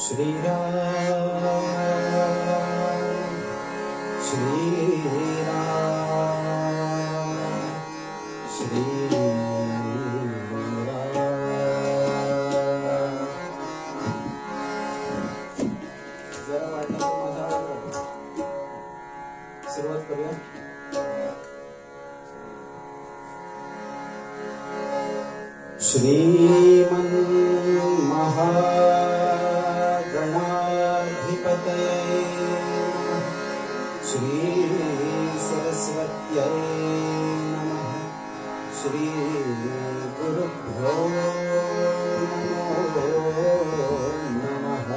Shri Ram, Shri Ram, Shri सुरुवात करूया. श्रीमन् महागणाधिपतये नमः. श्री सरस्वत्यै नमः. श्री गुरुभ्यो नमः.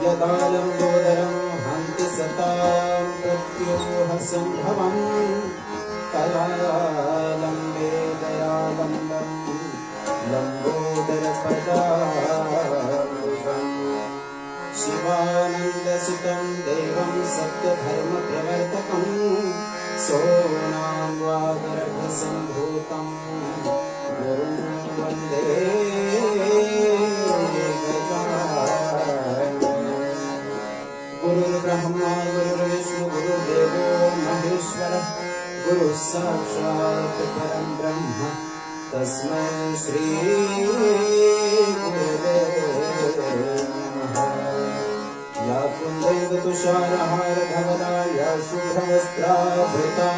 यदा लम्बोदरं हन्ति सतां प्रत्यूह सम्भवम् तदा लम्बे दयालम्बम् लम्बोदरपदाम्बुजम् शिवानन्दसुतं देवं सत्यधर्मप्रवर्तकं सोनां वागर्भसम्भूतं गुरुं वन्दे गुरुर्ब्रह्मा गुरुर्विष्णु गुरुर्देवो महेश्वरः गुरुः साक्षात् परं ब्रह्म तस्मै श्री गुरवे नमः. या कुन्दैवतुषारहारधवला या शुभ्रवस्त्राभृता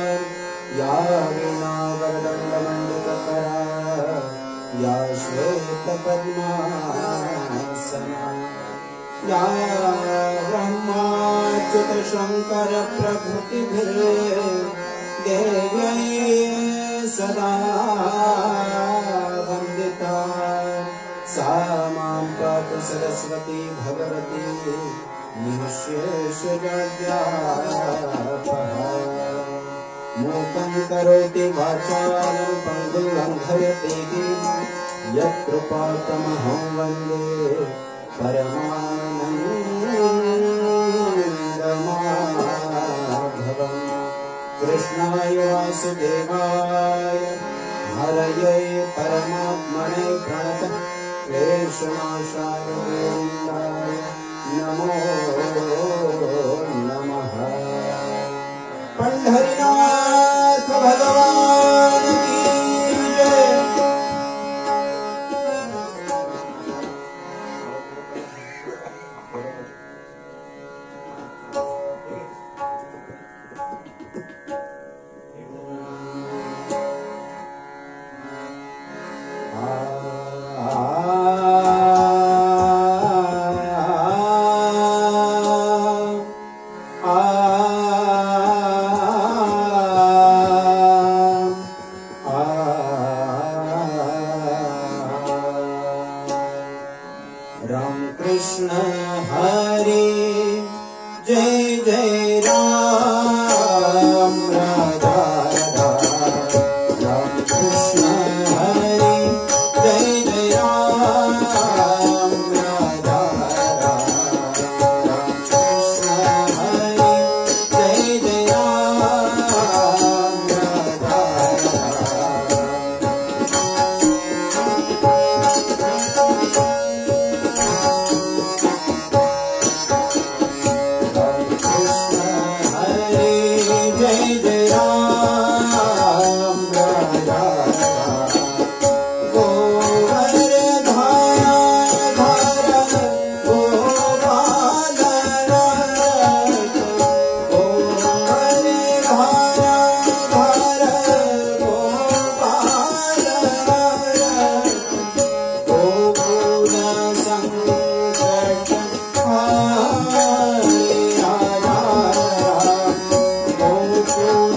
या वीणावरदण्डमण्डितकरा या श्वेतपद्मासना या ब्रह्माच्युतशङ्करप्रभृतिभिर्देव्यै सदा वन्दिता सा मां पातु सरस्वती भगवती निःशेषजाड्यापहा. मूकं करोति वाचालं पङ्गुं लङ्घयति यत्कृपातमहं वन्दे परमानन्दमाधवम्. कृष्णाय वासुदेवाय हरये परमात्मने प्रणतः क्लेशनाशाय गोविन्दाय नमो नमः. पंढरीनाथ भगवान की जय. राम कृष्ण हरे जय जय राम राधा राधा. राम कृष्ण हरे जय जय राम राधा राधा. राम कृष्ण हरे जय जय राम राधा Oh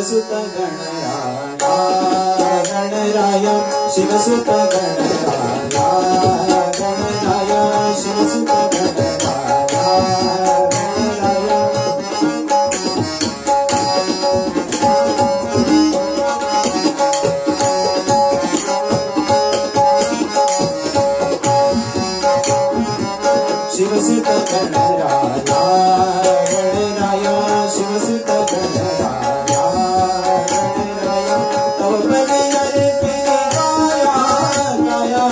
शिवसुत गणराया गणराया शिवसुत गणराया गणराया शिवसुत गणराया गणराया शिवसुत गणराया गणराया शिवसुत गणराया गणराया तव पदी अर्पित गाया गाया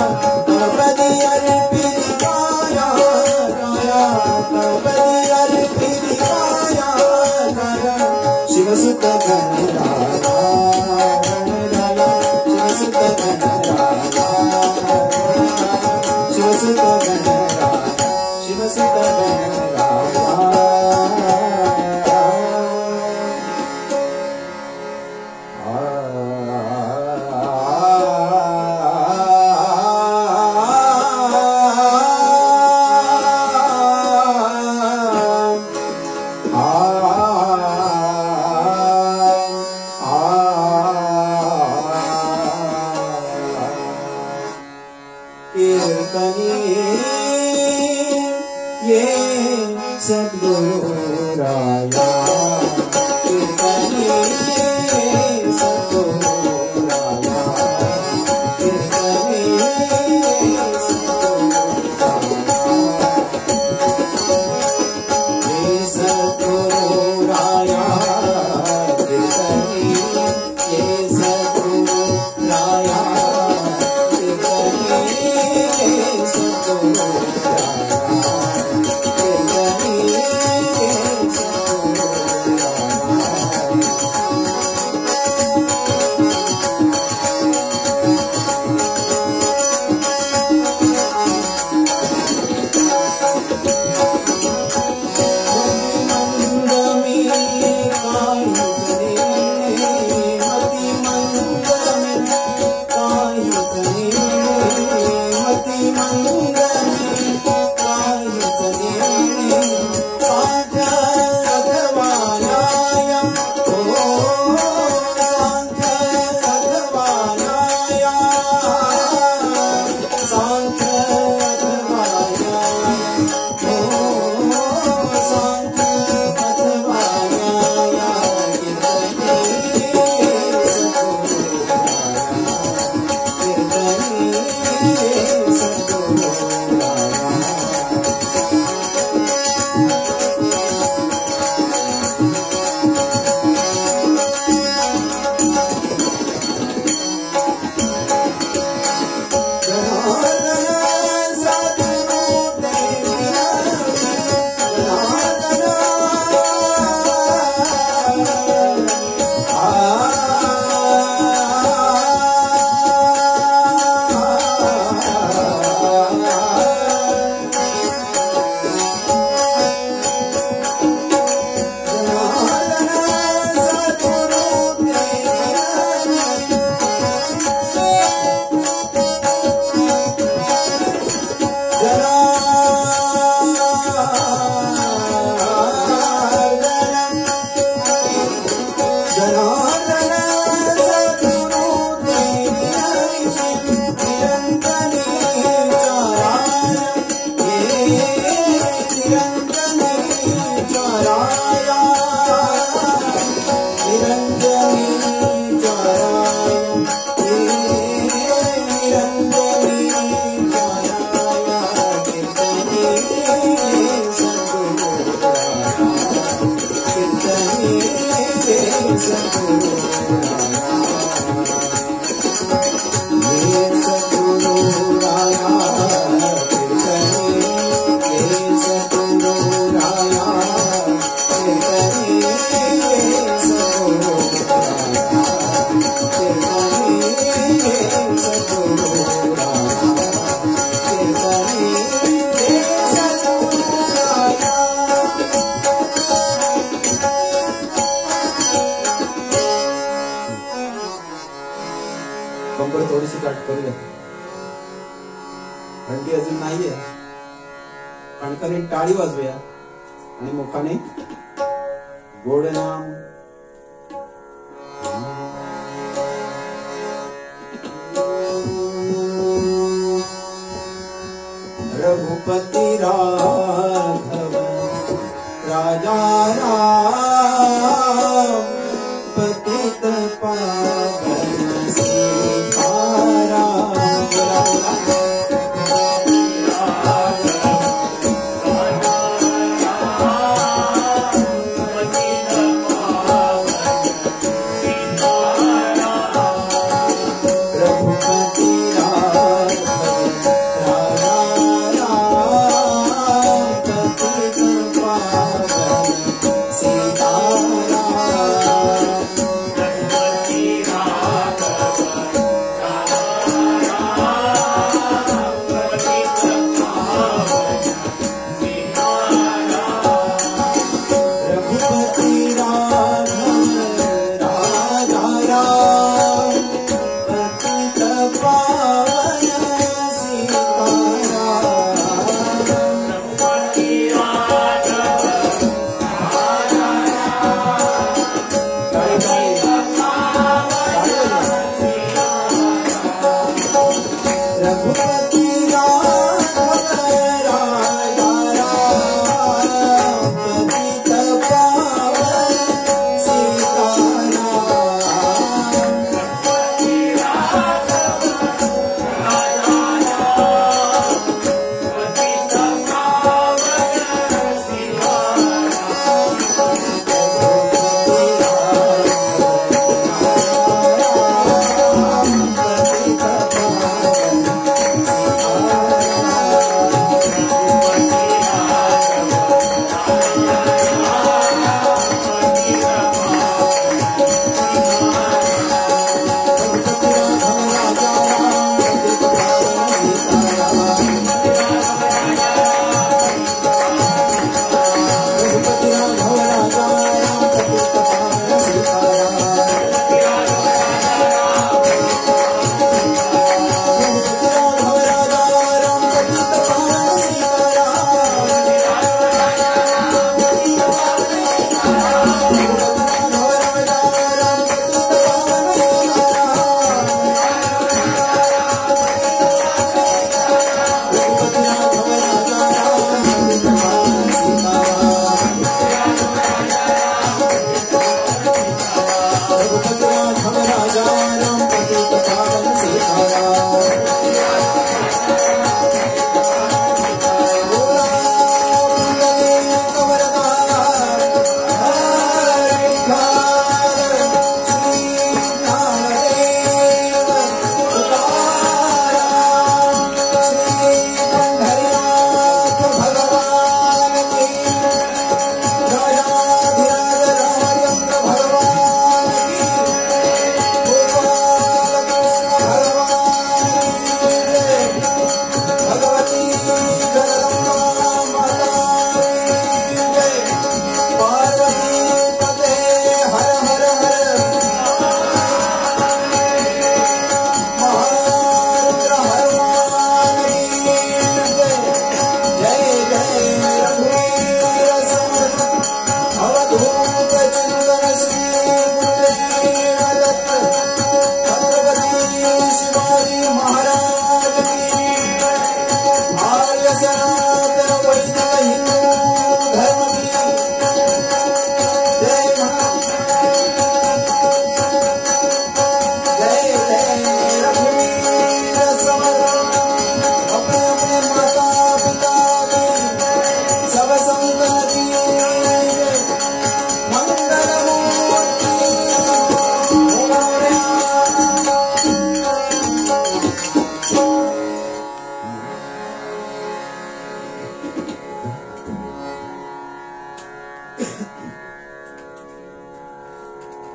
तव पदी अर्पित गाया गाया तव पदी अर्पित गाया गाया शिवसुत गणराया गणराया शिवसुत गणराया शिवसुत गणराया शिवसुत ये सद्गुरु राया कीर्तनी सद्गुरु राया कीर्तनी सद्गुरु राया कीर्तनी ये सद्गुरु राया कीर्तनी सद्गुरु घंटी अजून नाहीये, कणकणी टाळी वाजवूया आणि मुखाने गोड नाम रघुपति राघव राजा राम पतित पावन सीताराम।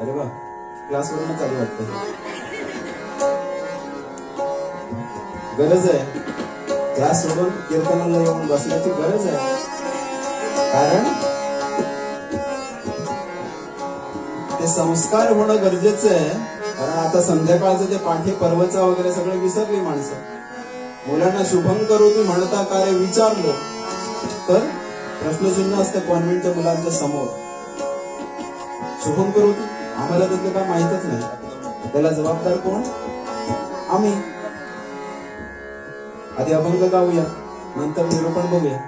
अरे वा, क्लासवरून चालू वाटतं. गरज आहे क्लास सोडून कीर्तनाला येऊन बसण्याची गरज आहे. कारण ते संस्कार होणं गरजेचं आहे. कारण आता संध्याकाळचं ते पाठी पर्वचा वगैरे सगळे विसरली माणसं. मुलांना शुभम करोती म्हणता का रे विचारलं तर प्रश्नचिन्ह असतं कॉन्व्हेंटच्या मुलांच्या समोर. शुभम करोती आम्हाला त्यातलं काय माहितच नाही. त्याला जबाबदार कोण? आम्ही. आधी अभंग गाऊया. नंतर निरूपण बघूया.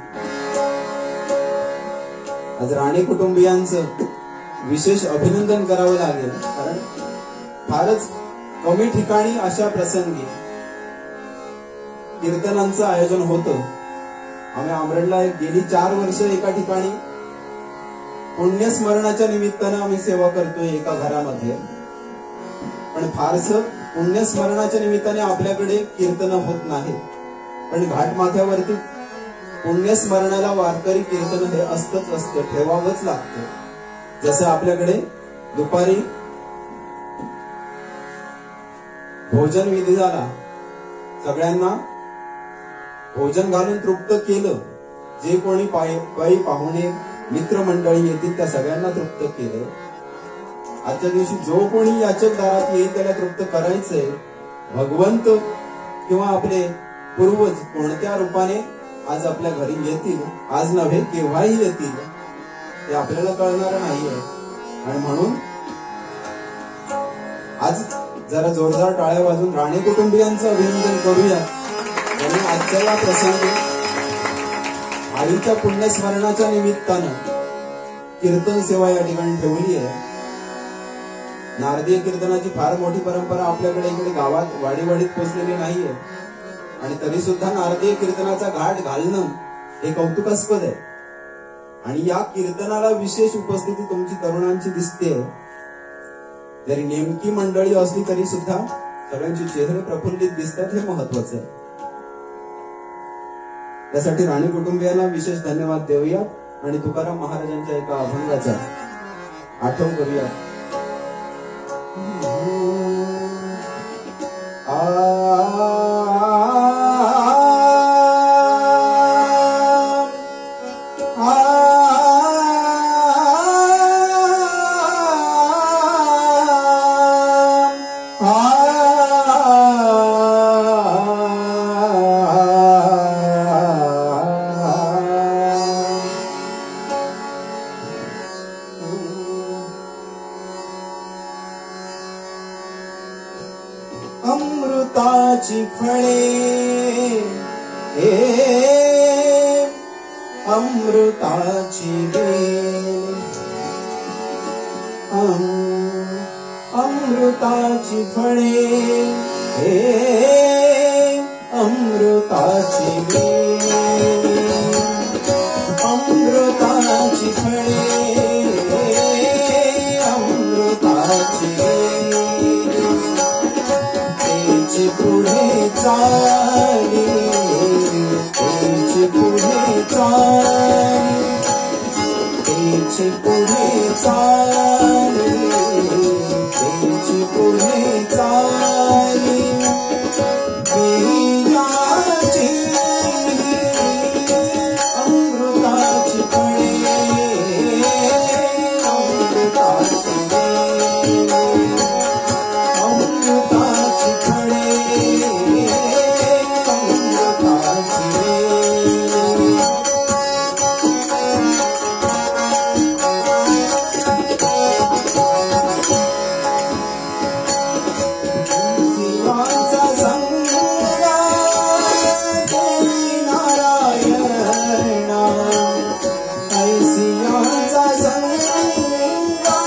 आज राणे कुटुंबियांचं विशेष अभिनंदन करावं लागेल, कारण फारच कमी ठिकाणी अशा प्रसंगी कीर्तनांचं आयोजन होतं. आम्ही आमरडला गेली 4 वर्ष एका ठिकाणी पुण्यस्मरणाच्या निमित्तानं आम्ही सेवा करतोय एका घरामध्ये. पण फारसं पुण्यस्मरणाच्या निमित्ताने आपल्याकडे कीर्तन होत नाही. पण घाटमाथ्यावरती पुण्यस्मरणाला वारकरी कीर्तन हे असतंच असतं, ठेवावंच लागतं. जसं आपल्याकडे दुपारी भोजन विधी झाला, सगळ्यांना भोजन घालून तृप्त केलं. जे कोणी पायी पाहुणे मित्रमंडळी येतील त्या सगळ्यांना तृप्त केलं. आजच्या दिवशी जो कोणी याचक दारात येईल त्याला तृप्त करायचंय. भगवंत किंवा आपले पूर्वज कोणत्या रूपाने आज आपल्या घरी येतील, आज नव्हे केव्हाही येतील, ते आपल्याला कळणार नाहीये. आणि म्हणून आज जरा जोरदार टाळ्या वाजून राणे कुटुंबियांचं अभिनंदन करूया. आणि आजच्या या प्रसंगी आईच्या पुण्यस्मरणाच्या निमित्तानं कीर्तन सेवा या ठिकाणी ठेवली आहे. नारदीय कीर्तनाची फार मोठी परंपरा आपल्याकडे इकडे गावात वाडीवाडीत पोचलेली नाहीये. आणि तरी सुद्धा नारदीय कीर्तनाचा घाट घालणं हे कौतुकास्पद आहे. आणि या कीर्तनाला विशेष उपस्थिती तुमची तरुणांची दिसते. जरी नेमकी मंडळी असली तरी सुद्धा सगळ्यांचे चेहरे प्रफुल्लित दिसतात, हे महत्वाचं आहे. त्यासाठी राणे कुटुंबियांना विशेष धन्यवाद देऊया आणि तुकाराम महाराजांच्या एका अभंगाचा आठव करूया. अमृताची फळे अमृताची बेल, अमृताची फळे अमृताची बेल, अमृताची फळे अमृताची बेल, तेची पुढे चाली, तेची पुढे चाली, तेची पुढे चाली, तेची पुढे चाली, बीजाची अमृताची फळे अमृताची बेल, अमृताची फळे अमृताची बेल. शिवाचा संगा देवी नारायणा, ऐसियांचा संगा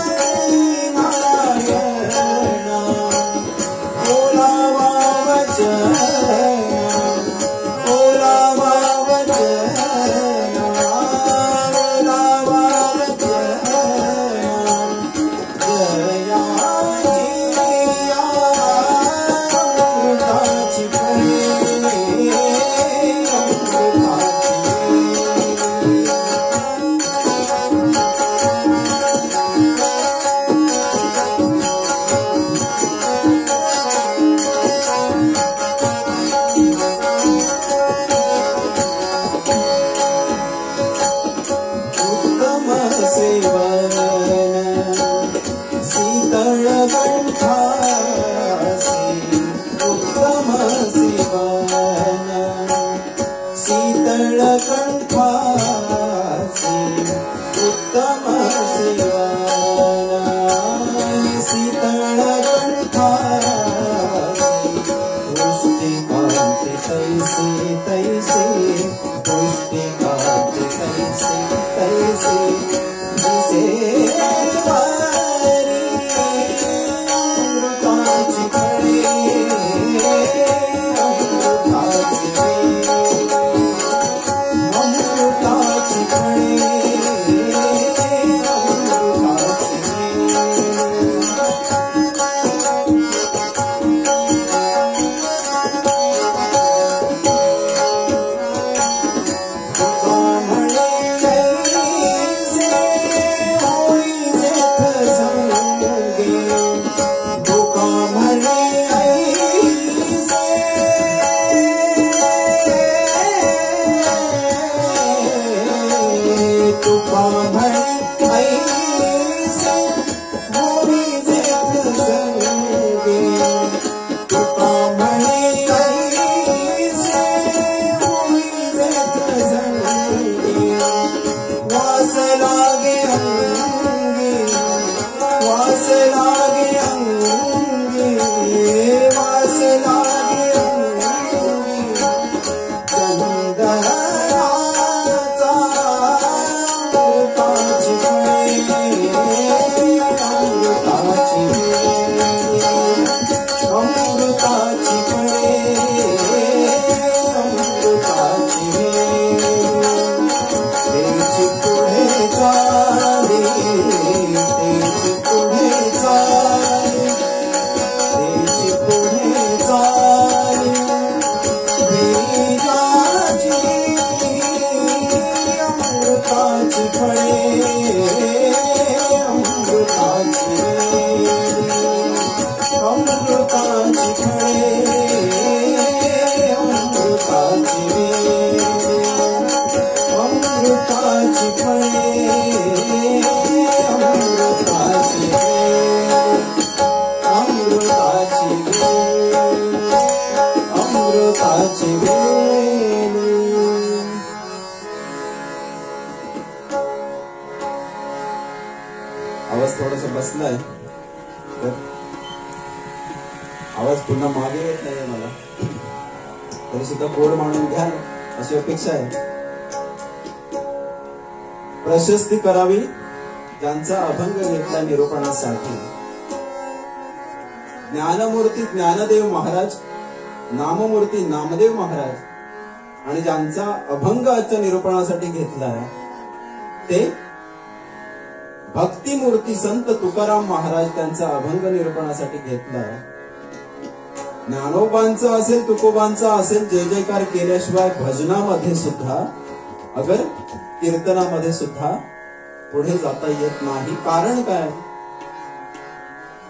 देवी नारायणा, बोलावा वचना, बोलावा वचना, बोलावा वचना, जयाची अमृताची फळे उत्तम सेवन शीतळ कंठासी, उत्तम सेवन शीतळ कंठासी, उत्तम सेवन शीतळ कंठासी, दृष्टिकांती तैसे तैसे आवाज थोडासा बसलाय तर आवाज पुन्हा मागे येत नाहीये मला, तरी सुद्धा गोड मानून घ्या अशी अपेक्षा आहे. प्रशस्ती करावी ज्यांचा अभंग घेतला निरूपणासाठी. ज्ञानमूर्ती ज्ञानदेव महाराज, नाममूर्ती नामदेव महाराज आणि ज्यांचा अभंग आजच्या निरूपणासाठी घेतलाय ते भक्तिमूर्ती संत तुकाराम महाराज, त्यांचा अभंग निरूपणासाठी घेतलाय. ज्ञानोबांचा असेल तुकोबांचा असेल जय जयकार केल्याशिवाय भजनामध्ये सुद्धा अगर कीर्तनामध्ये सुद्धा पुढे जाता येत नाही. कारण काय?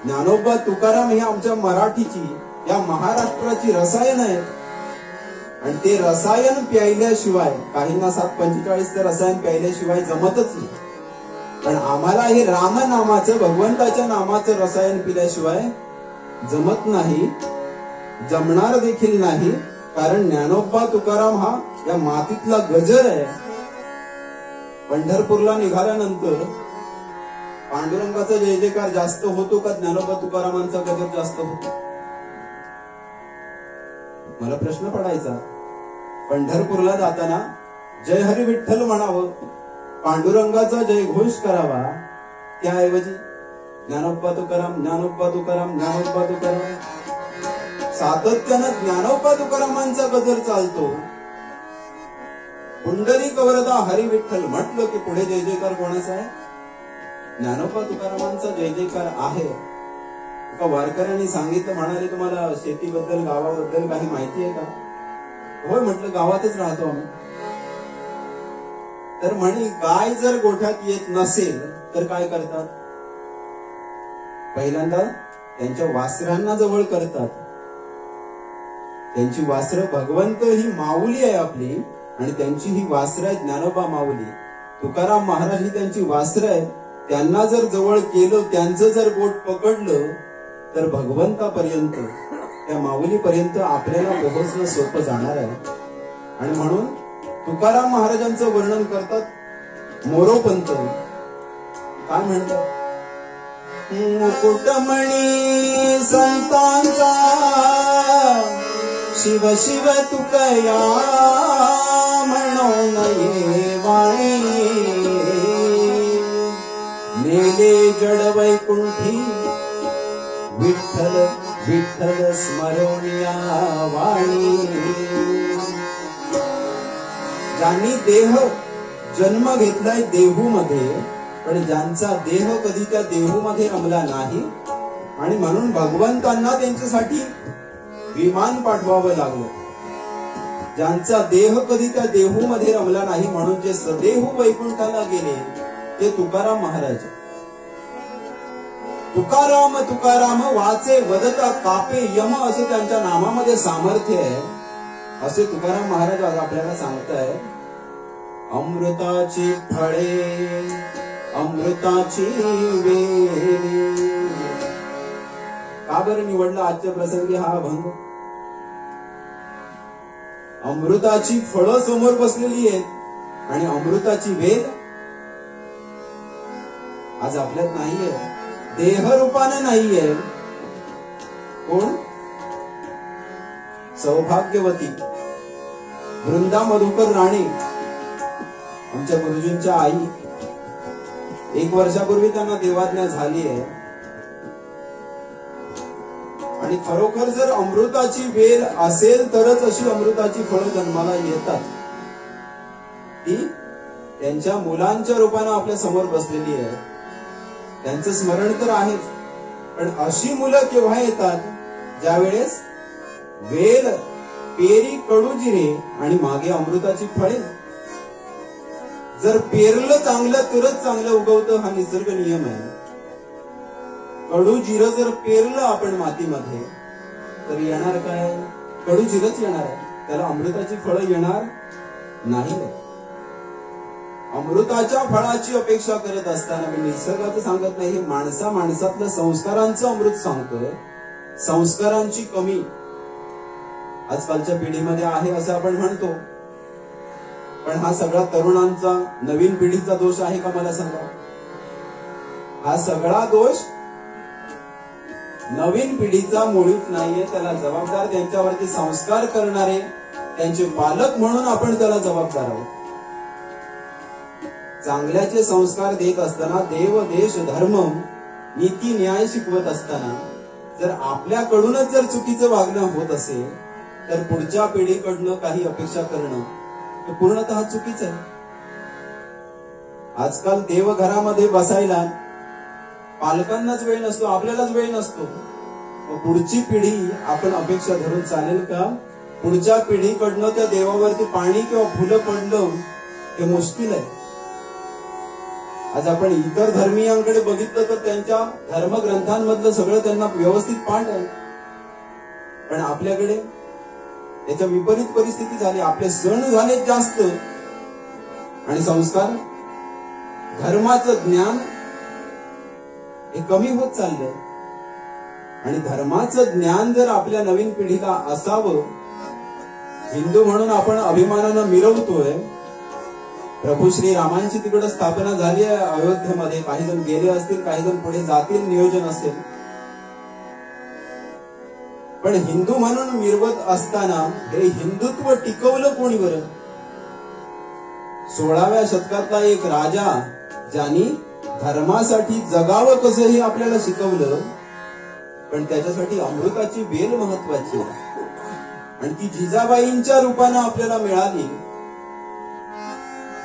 ज्ञानोबा तुकाराम ही आमच्या मराठीची, या महाराष्ट्राची रसायन आहेत आणि ते रसायन प्यायल्याशिवाय, काहींना 7:45 रसायन प्यायल्याशिवाय जमतच नाही. पण आम्हाला हे रामनामाचं, भगवंताच्या नामाचं रसायन पिल्याशिवाय जमत नाही, जमणार देखील नाही. कारण ज्ञानोबा तुकाराम हा या मातीतला गजर आहे. पंढरपूरला निघाल्यानंतर पांडुरंगाचा जय जयकार जास्त होतो का ज्ञानोबा तुकारामांचा गजर जास्त होतो? मला प्रश्न पडायचा. पंढरपूरला जाताना जय हरी विठ्ठल म्हणावं, पांडुरंगाचा जय घोष करावा, त्याऐवजी ज्ञानोबा तुकाराम, ज्ञानोबा तुकाराम, ज्ञानोबा तुकाराम, सातत्यानं ज्ञानोबा तुकारामांचा गजर चालतो. पुंडलिक वरदा हरी विठ्ठल म्हटलं की पुढे जय जयकार कोणाचा आहे? ज्ञानोबा तुकारामांचा जय जयकार आहे. एका वारकऱ्यांनी सांगितलं, म्हणाले तुम्हाला शेतीबद्दल, गावाबद्दल काही माहिती आहे का? होय म्हटलं, गावातच राहतो आम्ही. तर म्हणे गाय जर गोठ्यात येत नसेल तर काय करतात? पहिल्यांदा त्यांच्या वासरांना जवळ करतात. त्यांची वासरं, भगवंत ही माऊली आहे आपली आणि त्यांची ही वासरं आहे ज्ञानोबा माऊली. तुकाराम महाराज ही त्यांची वासरं आहेत. त्यांना जर जवळ केलं, त्यांचं जर बोट पकडलं तर भगवंतापर्यंत, त्या माऊलीपर्यंत आपल्याला पोहोचणं सोपं जाणार आहे. आणि म्हणून तुकाराम महाराजांचं वर्णन करतात मोरोपंत. काय म्हणतात? मुकुटमणी संतांचा शिव शिव तुकया म्हणून ये वाणी, नेले जड वैकुंठी विठ्ठल विठ्ठल स्मरणिया वाणी. ज्यांनी देह जन्म घेतलाय देहू मध्ये, पण ज्यांचा देह कधी त्या देहू मध्ये रमला नाही आणि म्हणून भगवंतांना त्यांच्यासाठी विमान पाठवावं लागलं. ज्यांचा देह कधी त्या देहू मध्ये रमला नाही म्हणून जे सदेहू वैकुंठाला गेले ते तुकाराम महाराज. तुकाराम तुकाराम वाचे वदता कापे यम, असं त्यांच्या नामामध्ये सामर्थ्य आहे. असे तुकाराम महाराज आज आपल्याला सांगताय, अमृताची फळे अमृताची वेली. का बरं निवडला आजच्या प्रसंगी हा अभंग? अमृताची फळं समोर बसलेली आहेत आणि अमृताची वेल आज आपल्यात नाहीये, देहरूपाने नाहीये. कोण? सौभाग्यवती वृंदा मधुकर राणे, आमच्या गुरुजींच्या आई. 1 वर्षापूर्वी त्यांना देवाज्ञा झाली आहे. आणि खरोखर जर अमृताची वेल असेल तरच अशी अमृताची फळं जन्माला येतात. ती त्यांच्या मुलांच्या रूपाने आपल्या समोर बसलेली आहे. त्यांचं स्मरण तर आहेच, पण अशी मुलं केव्हा येतात ज्या वेळेस वेल, पेरी, कडूजिरे आणि मागे अमृताची फळे. जर पेरलं चांगलं तरच चांगलं उगवतं, हा निसर्ग नियम आहे. कडू जिरं जर पेरलं आपण मातीमध्ये तर येणार काय? कडू जिरंच येणार आहे, त्याला अमृताची फळं येणार नाही. अमृताच्या फळाची अपेक्षा करत असताना मी निसर्गाचं सांगत नाही, हे माणसातल्या संस्कारांचं अमृत सांगतोय. संस्कारांची कमी आजकालच्या पिढीमध्ये आहे असं आपण म्हणतो, पण हा सगळा तरुणांचा, नवीन पिढीचा दोष आहे का मला सांगा? हा सगळा दोष नवीन पिढीचा मुळीच नाहीये. त्याला जबाबदार त्यांच्यावरती संस्कार करणारे त्यांचे पालक म्हणून आपण त्याला जबाबदार आहोत. चांगल्याचे संस्कार देत असताना, देव देश धर्म नीती न्याय शिकवत असताना जर आपल्याकडूनच जर चुकीचं वागणं होत असेल तर पुढच्या पिढीकडनं काही अपेक्षा करणं हे पूर्णतः चुकीचं आहे. आजकाल देवघरामध्ये बसायला पालकांनाच वेळ नसतो, आपल्यालाच वेळ नसतो. पुढची पिढी आपण अपेक्षा धरून चालेल का? पुढच्या पिढीकडनं त्या देवावरती पाणी किंवा फुलं पडलं हे मुश्किल आहे. आज आपण इतर धर्मीयांकडे बघितलं तर त्यांच्या धर्मग्रंथांमधलं सगळं त्यांना व्यवस्थित पाठ आहे, पण आपल्याकडे त्याच्या विपरीत परिस्थिती झाली. आपले सण झाले जास्त आणि संस्कार, धर्माचं ज्ञान हे कमी होत चाललंय. आणि धर्माचं ज्ञान जर आपल्या नवीन पिढीला असावं, हिंदू म्हणून आपण अभिमानानं मिरवतोय. प्रभू श्री रामांची तिकडे स्थापना झाली आहे अयोध्येमध्ये. काही जण गेले असतील, काही जण पुढे जातील, नियोजन असेल. पण हिंदू म्हणून मिरवत असताना हे हिंदुत्व टिकवलं कोणी बरं? 16व्या शतकातला एक राजा ज्यांनी धर्मासाठी जगावं कसं हे आपल्याला शिकवलं. पण त्याच्यासाठी अमृताची बेल महत्वाची आहे आणि ती जिजाबाईंच्या रूपानं आपल्याला मिळाली.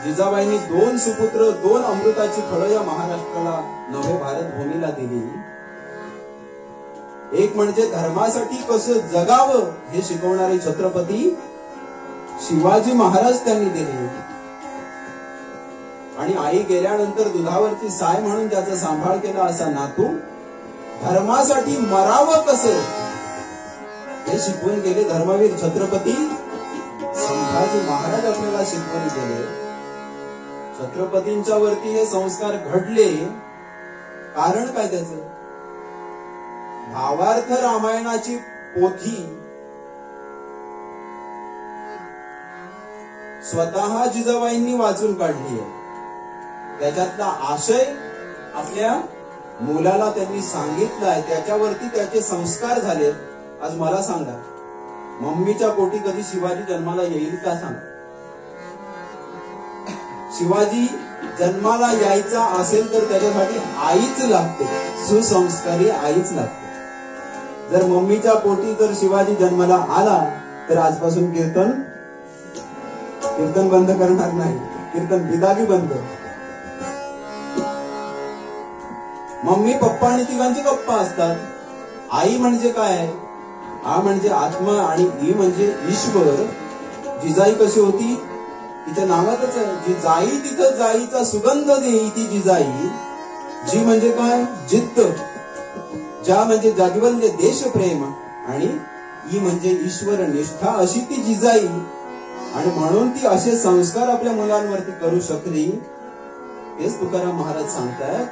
जिजाबाईंनी 2 सुपुत्र, 2 अमृताची फळं या महाराष्ट्राला, नवे भारत भूमीला दिली. एक म्हणजे धर्मासाठी कसं जगावं हे शिकवणारे छत्रपती शिवाजी महाराज त्यांनी दिले. आणि आई गेल्यानंतर दुधावरची साय म्हणून त्याचा सांभाळ केला असा नातू धर्मासाठी मरावं कसं हे शिकवून गेले धर्मवीर छत्रपती संभाजी महाराज आपल्याला शिकवून गेले. छत्रपतींच्या वरती हे संस्कार घडले. कारण काय त्याचं? भावार्थ रामायणाची पोथी स्वतः जिजाबाईंनी वाचून काढली आहे. त्याच्यातला आशय आपल्या मुलाला त्यांनी सांगितलाय, त्याच्यावरती त्याचे संस्कार झाले. आज मला सांगा, मम्मीच्या पोटी कधी शिवाजी जन्माला येईल का? सांगा. शिवाजी जन्माला यायचा असेल तर त्याच्यासाठी आईच लागते, सुसंस्कारी आईच लागते. जर मम्मीच्या पोटी जर शिवाजी जन्माला आला तर आजपासून कीर्तन बंद करणार नाही, कीर्तन बिदागी बंद. मम्मी पप्पा आणि तिघांची गप्पा असतात. आई म्हणजे काय? आ म्हणजे आत्मा आणि ई म्हणजे ईश्वर. जिजाई कशी होती? तिच्या नावातच आहे, जी जाई तिथं जाईचा सुगंध देई ती जिजाई. जी म्हणजे काय? जिद्द. ज्या म्हणजे जाज्वल्य देशप्रेम आणि ई म्हणजे ईश्वर निष्ठा, अशी ती जिजाई. आणि म्हणून ती असे संस्कार आपल्या मुलांवरती करू शकली. हेच तुकाराम महाराज सांगतात,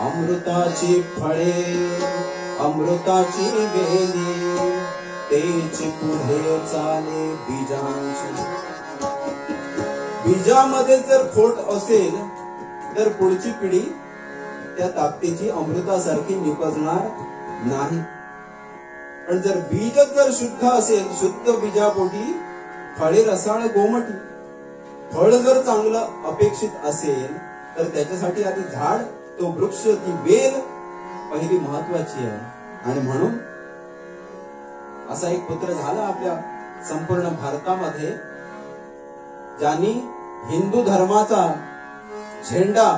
अमृताची फळे अमृताची वेली, तेच पुढे चाले बीजांची. बीजामध्ये जर खोट असेल तर पुढची पिढी त्या ताकदीची अमृतासारखी निपजणार नाही. पण जर बीज जर शुद्ध असेल, शुद्ध बीजापोटी फळे रसाळ गोमटी. फळ जर चांगलं अपेक्षित असेल तर त्याच्यासाठी आधी झाड, तो वृक्ष, ती बेल पहिली महत्वाची आहे. आणि म्हणून असा एक पुत्र झाला आपल्या संपूर्ण भारतामध्ये ज्यांनी हिंदू धर्माचा झेंडा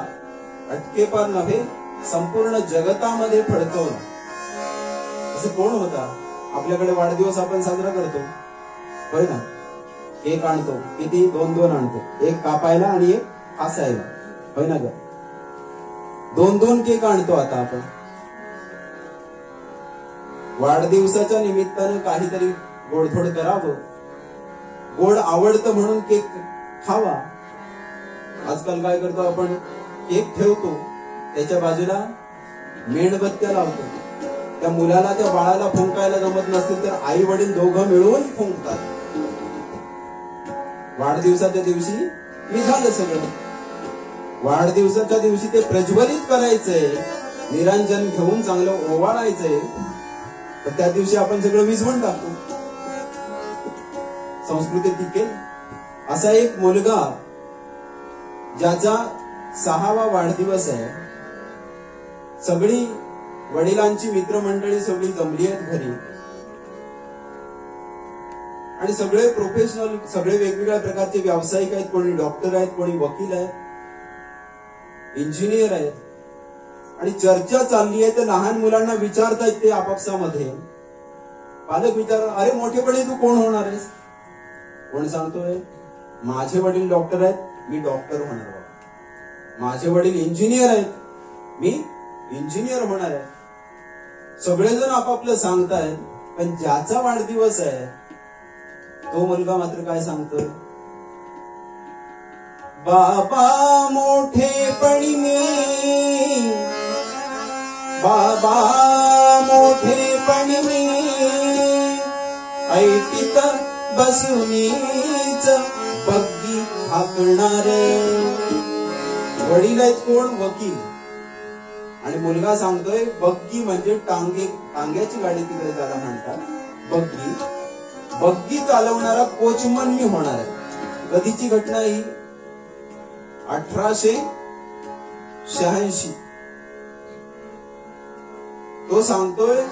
अटकेपार नव्हे संपूर्ण जगतामध्ये फडकवला. असं कोण होता? आपल्याकडे वाढदिवस आपण साजरा करतो, होय ना? केक आणतो, किती? 2-2 आणतो, एक कापायला आणि एक हसायला, होय ना ग? 2-2 केक आणतो आता आपण. वाढदिवसाच्या निमित्तानं काहीतरी गोडधोड करावं, गोड आवडतं म्हणून केक खावा. आजकाल काय करतो आपण? केक ठेवतो, त्याच्या बाजूला मेणबत्त्या लावतो. त्या मुलाला, त्या बाळाला फुंकायला जमत नसतील तर आई वडील दोघं मिळून फुंकतात. वाढदिवसाच्या दिवशी मी झालं सगळं. वाढदिवसाच्या दिवशी ते प्रज्वलित करायचंय, निरांजन घेऊन चांगलं ओवाळायचंय, तर त्या दिवशी आपण सगळं विझवून टाकतो. संस्कृती टिकेल? असा एक मुलगा ज्याचा 6वा वाढदिवस आहे, सगळी वडिलांची मित्रमंडळी सगळी जमली आहेत घरी आणि सगळे प्रोफेशनल, सगळे वेगवेगळ्या प्रकारचे व्यावसायिक आहेत. कोणी डॉक्टर आहेत, कोणी वकील आहेत, इंजिनियर आहेत. आणि चर्चा चालली आहे तर लहान मुलांना विचारतायत ते आपापसामध्ये. पालक विचारतात, अरे मोठेपणी तू कोण होणार आहेस? कोण सांगतोय, माझे वडील डॉक्टर आहेत, मी डॉक्टर होणार बाबा. माझे वडील इंजिनियर आहेत, मी इंजिनियर होणार आहे. सगळेजण आपापलं सांगतायत, पण ज्याचा वाढदिवस आहे तो मुलगा मात्र काय सांगतोय, बाबा मोठेपणी मी, बाबा मोठेपणी मी ऐटीत बसूनीच बग्गी हाकणार. वडील आहेत कोण, वकील, आणि मुलगा सांगतोय बग्गी म्हणजे टांग्याची गाडी तिकडे त्याला म्हणतात, बग्गी. बग्गी चालवणारा कोचमन मी होणार आहे. कधीची घटना ही 1886. तो सांगतोय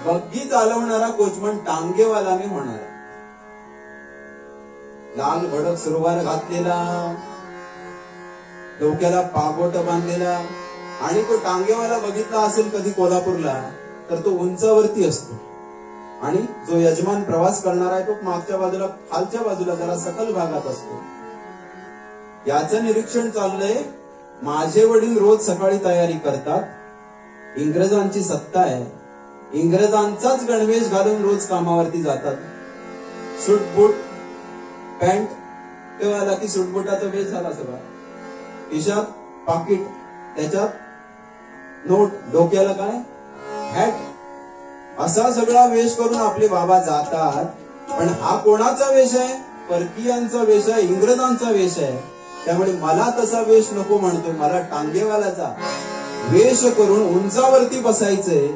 बग्गी चालवणारा कोचमन टांगेवाला मी होणार आहे. लाल भडक सुरवार घातलेला, डोक्याला पागोट बांधलेला, आणि तो टांगेवाला बघितला असेल कधी कोल्हापूरला तर तो उंचावरती असतो, आणि जो यजमान प्रवास करणार आहे तो मागच्या बाजूला, खालच्या बाजूला जरा सकल भागात असतो. याचं निरीक्षण चाललंय. माझे वडील रोज सकाळी तयारी करतात, इंग्रजांची सत्ता आहे, इंग्रजांचाच गणवेश घालून रोज कामावरती जातात. सूटबूट, पॅन्ट, तेव्हा आला की सूटबुटाचा वेश झाला सगळा, खिशात पाकिट, त्याच्यात नोट, डोक्याला काय हॅट, असा सगळा वेश करून आपले बाबा जातात. पण हा कोणाचा वेश आहे? परकीयांचा वेश आहे, इंग्रजांचा वेश आहे. त्यामुळे मला तसा वेश नको म्हणतोय, मला टांगेवाल्याचा वेश करून उंचावरती बसायचंय.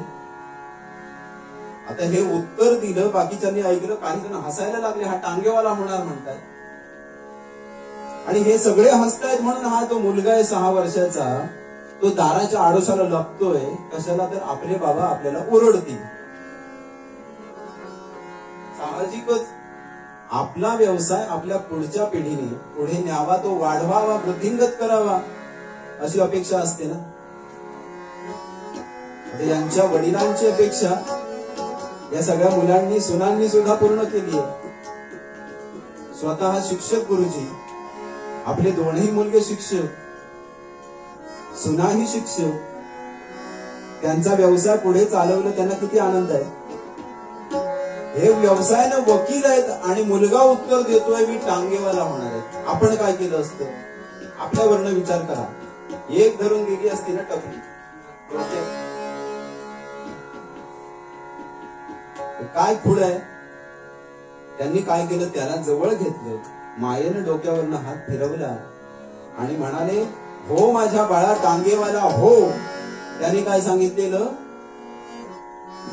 आता हे उत्तर दिलं, बाकीच्यांनी ऐकलं, काही जण हसायला लागले, हा टांगेवाला होणार म्हणतात. आणि हे सगळे हसतायत म्हणून हा जो मुलगा आहे 6 वर्षाचा, तो दाराच्या आडोशाला लपतोय. कशाला? तर आपले बाबा आपल्याला ओरडतील. साहजिकच आपला व्यवसाय आपल्या पुढच्या पिढीने पुढे न्यावा, तो वाढवावा, वृद्धिंगत करावा, अशी अपेक्षा असते ना. यांच्या वडिलांची अपेक्षा या सगळ्या मुलांनी, सुनांनी सुद्धा पूर्ण केली आहे. स्वतः शिक्षक गुरुजी, आपले दोन्ही मुलगे शिक्षक, सुनाही शिक्षक, त्यांचा व्यवसाय पुढे चालवलं, त्यांना किती आनंद आहे. हे व्यवसायानं वकील आहेत आणि मुलगा उत्तर देतोय मी टांगेवाला होणार आहे. आपण काय केलं असतं? आपल्यावरनं विचार करा. एक धरून गेली असती ना टपली, काय खूड आहे. त्यांनी काय केलं, त्याला जवळ घेतलं, मायेनं डोक्यावरनं हात फिरवला आणि म्हणाले, हो माझ्या बाळा टांगेवाला हो. त्यांनी काय सांगितलेलं,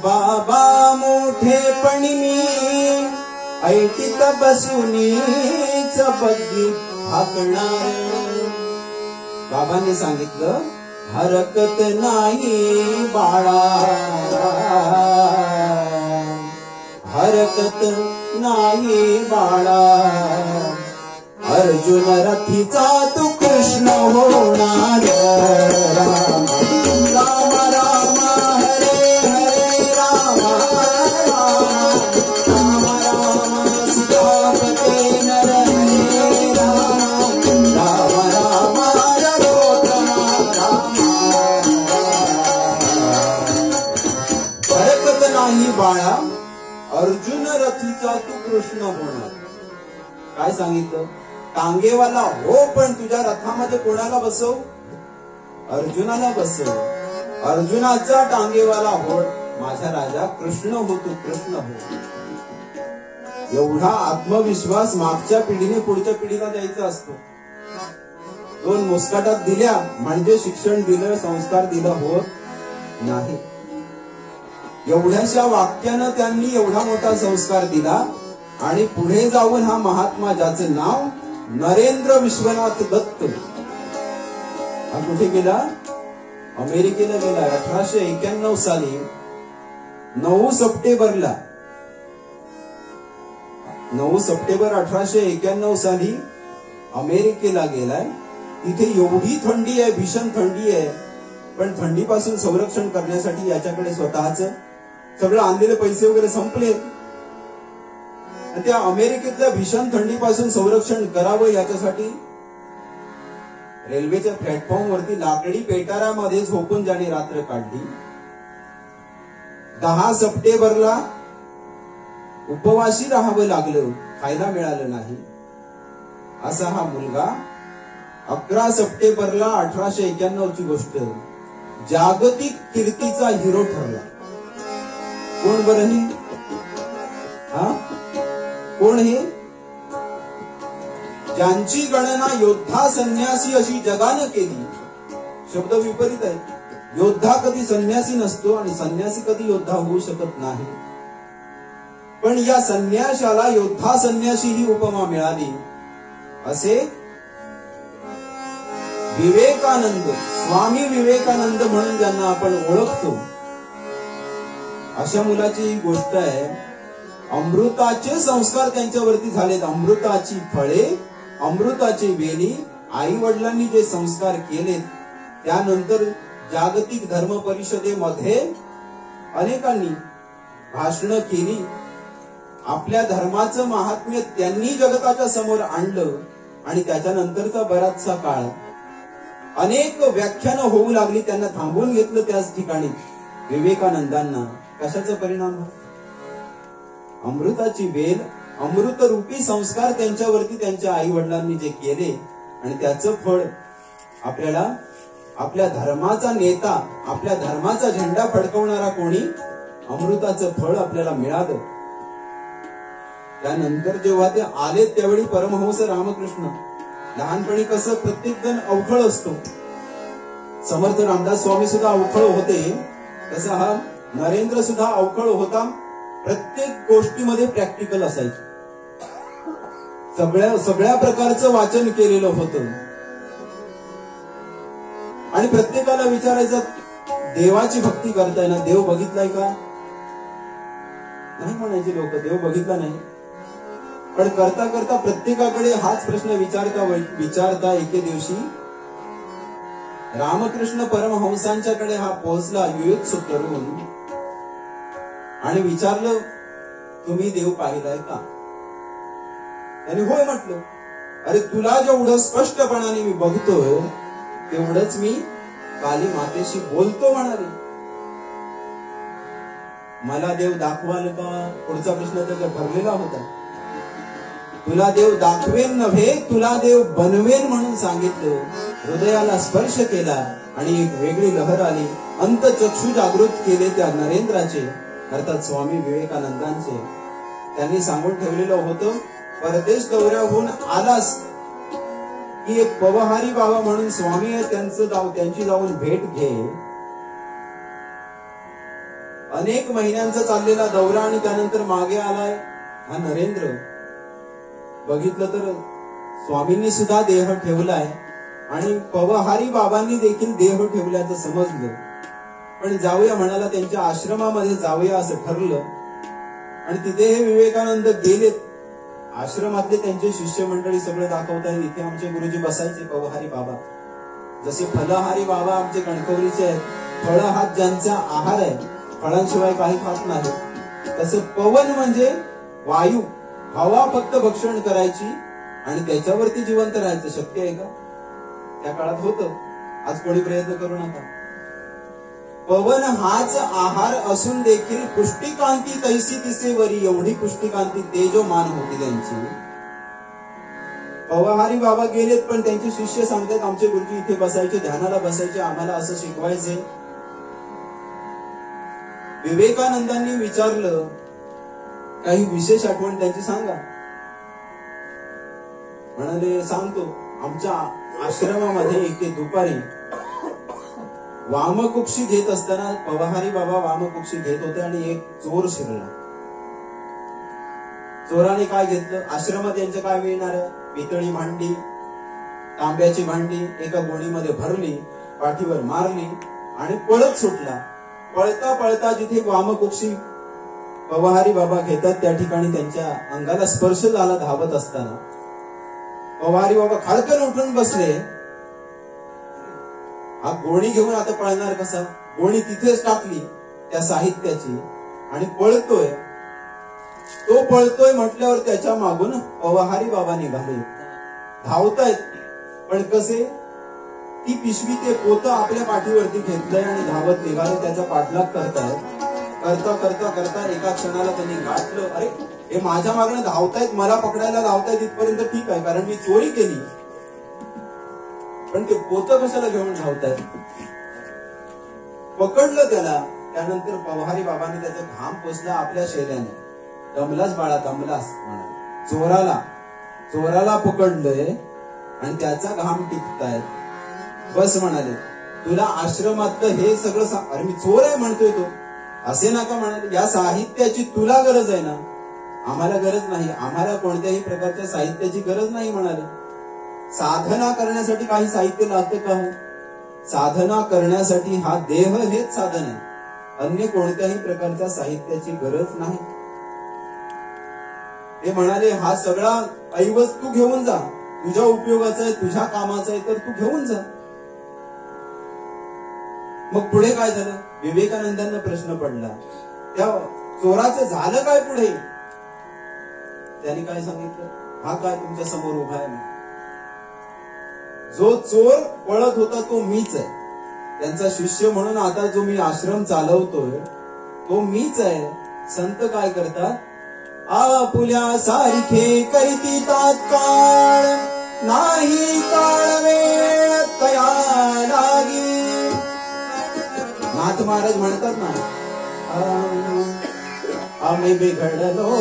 बाबा मोठेपणी मी ऐटीत बसूनीच बग्गी हाकणार. बाबांनी सांगितलं, हरकत नाही बाळा, हरकत नाही बाळा, अर्जुन रथीचा तू कृष्ण होणार. राम राम राम हरे हरे, राम राम राम सीतापते नर हरे राम, राम राम रघुत्तमा राम. हरकत नाही बाळा, अर्जुन रथीचा तू कृष्ण होणार. काय सांगितलं? टांगेवाला हो, पण तुझ्या रथामध्ये कोणाला बसव? अर्जुनाला बसव. अर्जुनाचा टांगेवाला हो, माझा राजा कृष्ण हो, तू कृष्ण हो. एवढा आत्मविश्वास मागच्या पिढीने पुढच्या पिढीला द्यायचा असतो. दोन मुस्काटात दिल्या म्हणजे शिक्षण दिलं, संस्कार दिलं होत नाही. एवढ्याशा वाक्यानं त्यांनी एवढा मोठा संस्कार दिला. आणि पुढे जाऊन हा महात्मा, ज्याचं नाव नरेंद्र विश्वनाथ दत्त, हा कुठे गेला? अमेरिकेला गेला. 1891 साली 9 सप्टेंबरला 9 सप्टेंबर 1891 साली अमेरिकेला गेलाय. तिथे एवढी थंडी आहे, भीषण थंडी आहे. पण थंडीपासून संरक्षण करण्यासाठी याच्याकडे स्वतःच सगळं आणलेले पैसे वगैरे संपले. त्या अमेरिकेतल्या भीषण थंडीपासून संरक्षण करावं याच्यासाठी रेल्वेच्या प्लॅटफॉर्म वरती लाकडी पेटाऱ्यामध्ये झोपून ज्याने रात्र काढली. 10 सप्टेंबरला उपवाशी राहावं लागलं, खायला मिळालं नाही. असा हा मुलगा 11 सप्टेंबरला 1891 ची गोष्ट जागतिक कीर्तीचा हिरो ठरला. कोण बरं हे? हा कोण हे? ज्यांची गणना योद्धा संन्यासी अशी जगानं केली. शब्द विपरीत आहे. योद्धा कधी संन्यासी नसतो आणि संन्यासी कधी योद्धा होऊ शकत नाही. पण या संन्याशाला योद्धा संन्यासी ही उपमा मिळाली. असे विवेकानंद, स्वामी विवेकानंद म्हणून ज्यांना आपण ओळखतो, अशा मुलाची ही गोष्ट आहे. अमृताचे संस्कार त्यांच्यावरती झालेत. अमृताची फळे, अमृताची वेली. आई वडिलांनी जे संस्कार केलेत, त्यानंतर जागतिक धर्म परिषदेमध्ये अनेकांनी भाषणं केली. आपल्या धर्माचं महात्म्य त्यांनी जगताच्या समोर आणलं. आणि त्याच्यानंतरचा बराचसा काळ अनेक व्याख्यानं होऊ लागली. त्यांना थांबवून घेतलं त्याच ठिकाणी विवेकानंदांना. कशाचा परिणाम? अमृताची वेल, अमृत रूपी संस्कार त्यांच्यावरती त्यांच्या आई वडिलांनी जे केले, आणि त्याचं फळ आपल्याला, आपल्या धर्माचा नेता, आपल्या धर्माचा झेंडा फडकवणारा कोणी, अमृताचं फळ आपल्याला मिळालं. त्यानंतर जेव्हा ते आले त्यावेळी परमहंस रामकृष्ण, लहानपणी कसं प्रत्येक जण अवखळ असतो, समर्थ रामदास स्वामी सुद्धा अवखळ होते, तसा हा नरेंद्र सुद्धा अवखळ होता. प्रत्येक गोष्टीमध्ये प्रॅक्टिकल असायचं. सगळ्या प्रकारचं वाचन केलेलं होतं. आणि प्रत्येकाला विचारायचं, देवाची भक्ती करताय ना, देव बघितलाय का? नाही म्हणायचे लोक, देव बघितला नाही. पण करता करता प्रत्येकाकडे हाच प्रश्न विचारता एके दिवशी रामकृष्ण परमहंसांच्याकडे हा पोहोचला युयुत्सु करून, आणि विचारलं, तुम्ही देव पाहिलाय का? त्यांनी होय म्हटलं. अरे तुला जेवढं स्पष्टपणाने मी बघतोय तेवढंच मी काली मातेशी बोलतो म्हणाले. मला देव दाखवाल का? पुढचा प्रश्न त्याचा ठरलेला होता. तुला देव दाखवेन नव्हे, तुला देव बनवेन म्हणून सांगितलं. हृदयाला स्पर्श केला आणि एक वेगळी लहर आली. अंतचक्षु जागृत केले त्या नरेंद्राचे, अर्थात स्वामी विवेकानंदांचे. त्यांनी सांगून ठेवलेलं होतं, परदेश दौऱ्याहून आलास की एक पवहारी बाबा म्हणून स्वामी आहे, त्यांची जाऊन भेट घे. अनेक महिन्यांचा चाललेला दौरा आणि त्यानंतर मागे आलाय हा नरेंद्र. बघितलं तर स्वामींनी सुद्धा देह ठेवलाय आणि पवहारी बाबांनी देखील देह ठेवल्याचं समजलं. पण जाऊया म्हणाला, त्यांच्या आश्रमामध्ये जाऊया असं ठरलं. आणि तिथे हे विवेकानंद गेलेत. आश्रमातले त्यांचे शिष्य मंडळी सगळं दाखवतायत. इथे आमचे गुरुजी बसायचे पवहारी बाबा. जसे फलहारी बाबा आमचे कणकवलीचे आहेत. फळ हा ज्यांचा आहार आहे, फळांशिवाय काही खात नाही, तसं पवन म्हणजे वायू, हवा फक्त भक्षण करायची आणि त्याच्यावरती जिवंत राहायचं. शक्य आहे का? त्या काळात होतं. आज कोणी प्रयत्न करू नका. पवन हाच आहार असून देखील पुष्टिकांती तैसी तिसेवरी, एवढी पुष्टिकांती तेजोमान होती त्यांची. पवहारी बाबा गेलेत, पण त्यांचे शिष्य सांगतात, आमचे गुरुजी इथे बसायचे, ध्यानाला बसायचे, आम्हाला असं शिकवायचे. विवेकानंदांनी विचारलं, काही विशेष आठवण त्यांची सांगा. म्हणाले, सांगतो. आमच्या आश्रमामध्ये एके दुपारी वामकुक्षी घेत असताना पवहारी बाबा वामकुक्षी घेत होते आणि एक चोर शिरला. चोराने काय घेतलं? आश्रमात यांचं काय मिळणार आहे? पितळी भांडी, तांब्याची भांडी एका गोणीमध्ये भरली, पाठीवर मारली आणि पळत सुटला. पळता पळता जिथे वामकुक्षी पवहारी बाबा घेतात त्या ठिकाणी त्यांच्या अंगाला स्पर्श झाला. धावत असताना पवहारी बाबा खाडकन उठून बसले. हा गोणी घेऊन आता पळणार कसा? गोणी तिथेच टाकली त्या साहित्याची आणि पळतोय. तो पळतोय म्हटल्यावर त्याच्या मागून पवहारी बाबा निघाले. धावतायत पण कसे? ती पिशवी ते पोतं आपल्या पाठीवरती घेतलंय आणि धावत निघाले. त्याचा पाठलाग करतायत. करता करता करता एका क्षणाला त्यांनी गाठलं. अरे हे माझ्या मागणं धावतायत, मला पकडायला धावतायत इथपर्यंत ठीक आहे कारण मी चोरी केली, पण ते पोतं कशाला घेऊन धावतायत? पकडलं त्याला. त्यानंतर पवहारी बाबांनी त्याचा घाम पोसला आपल्या शेल्याने. दमलास बाळा दमलास म्हणाले. चोराला पकडलंय आणि त्याचा घाम टिकतायत. बस म्हणाले, तुला आश्रमातलं हे सगळं सांग. अरे मी चोर आहे म्हणतोय तो, असे नका म्हणाले. या साहित्याची तुला गरज आहे ना, आम्हाला गरज नाही. आम्हाला कोणत्याही प्रकारच्या साहित्याची गरज नाही म्हणाले. साधना करण्यासाठी काही साहित्य लागतं का हो? साधना करण्यासाठी हा देह हेच साधन आहे. अन्य कोणत्याही प्रकारच्या साहित्याची गरज नाही. ते म्हणाले, हा सगळा ऐवज तू घेऊन जा, तुझ्या उपयोगाचा आहे, तुझ्या कामाचा आहे, तर तू घेऊन जा. मग पुढे काय झालं? विवेकानंदांना प्रश्न पडला, त्या चोराचं झालं काय पुढे? त्यांनी काय सांगितलं? हा काय तुमच्या समोर उभा आहे? जो चोर पळत होता तो मीच आहे. त्यांचा शिष्य म्हणून आता जो मी आश्रम चालवतोय तो मीच आहे. संत काय करतात? आपुल्या सारखे करीती तात्काळ, नाही काळ वेळ तया लागी. नाथ महाराज म्हणतात ना, आम्ही बिघडलो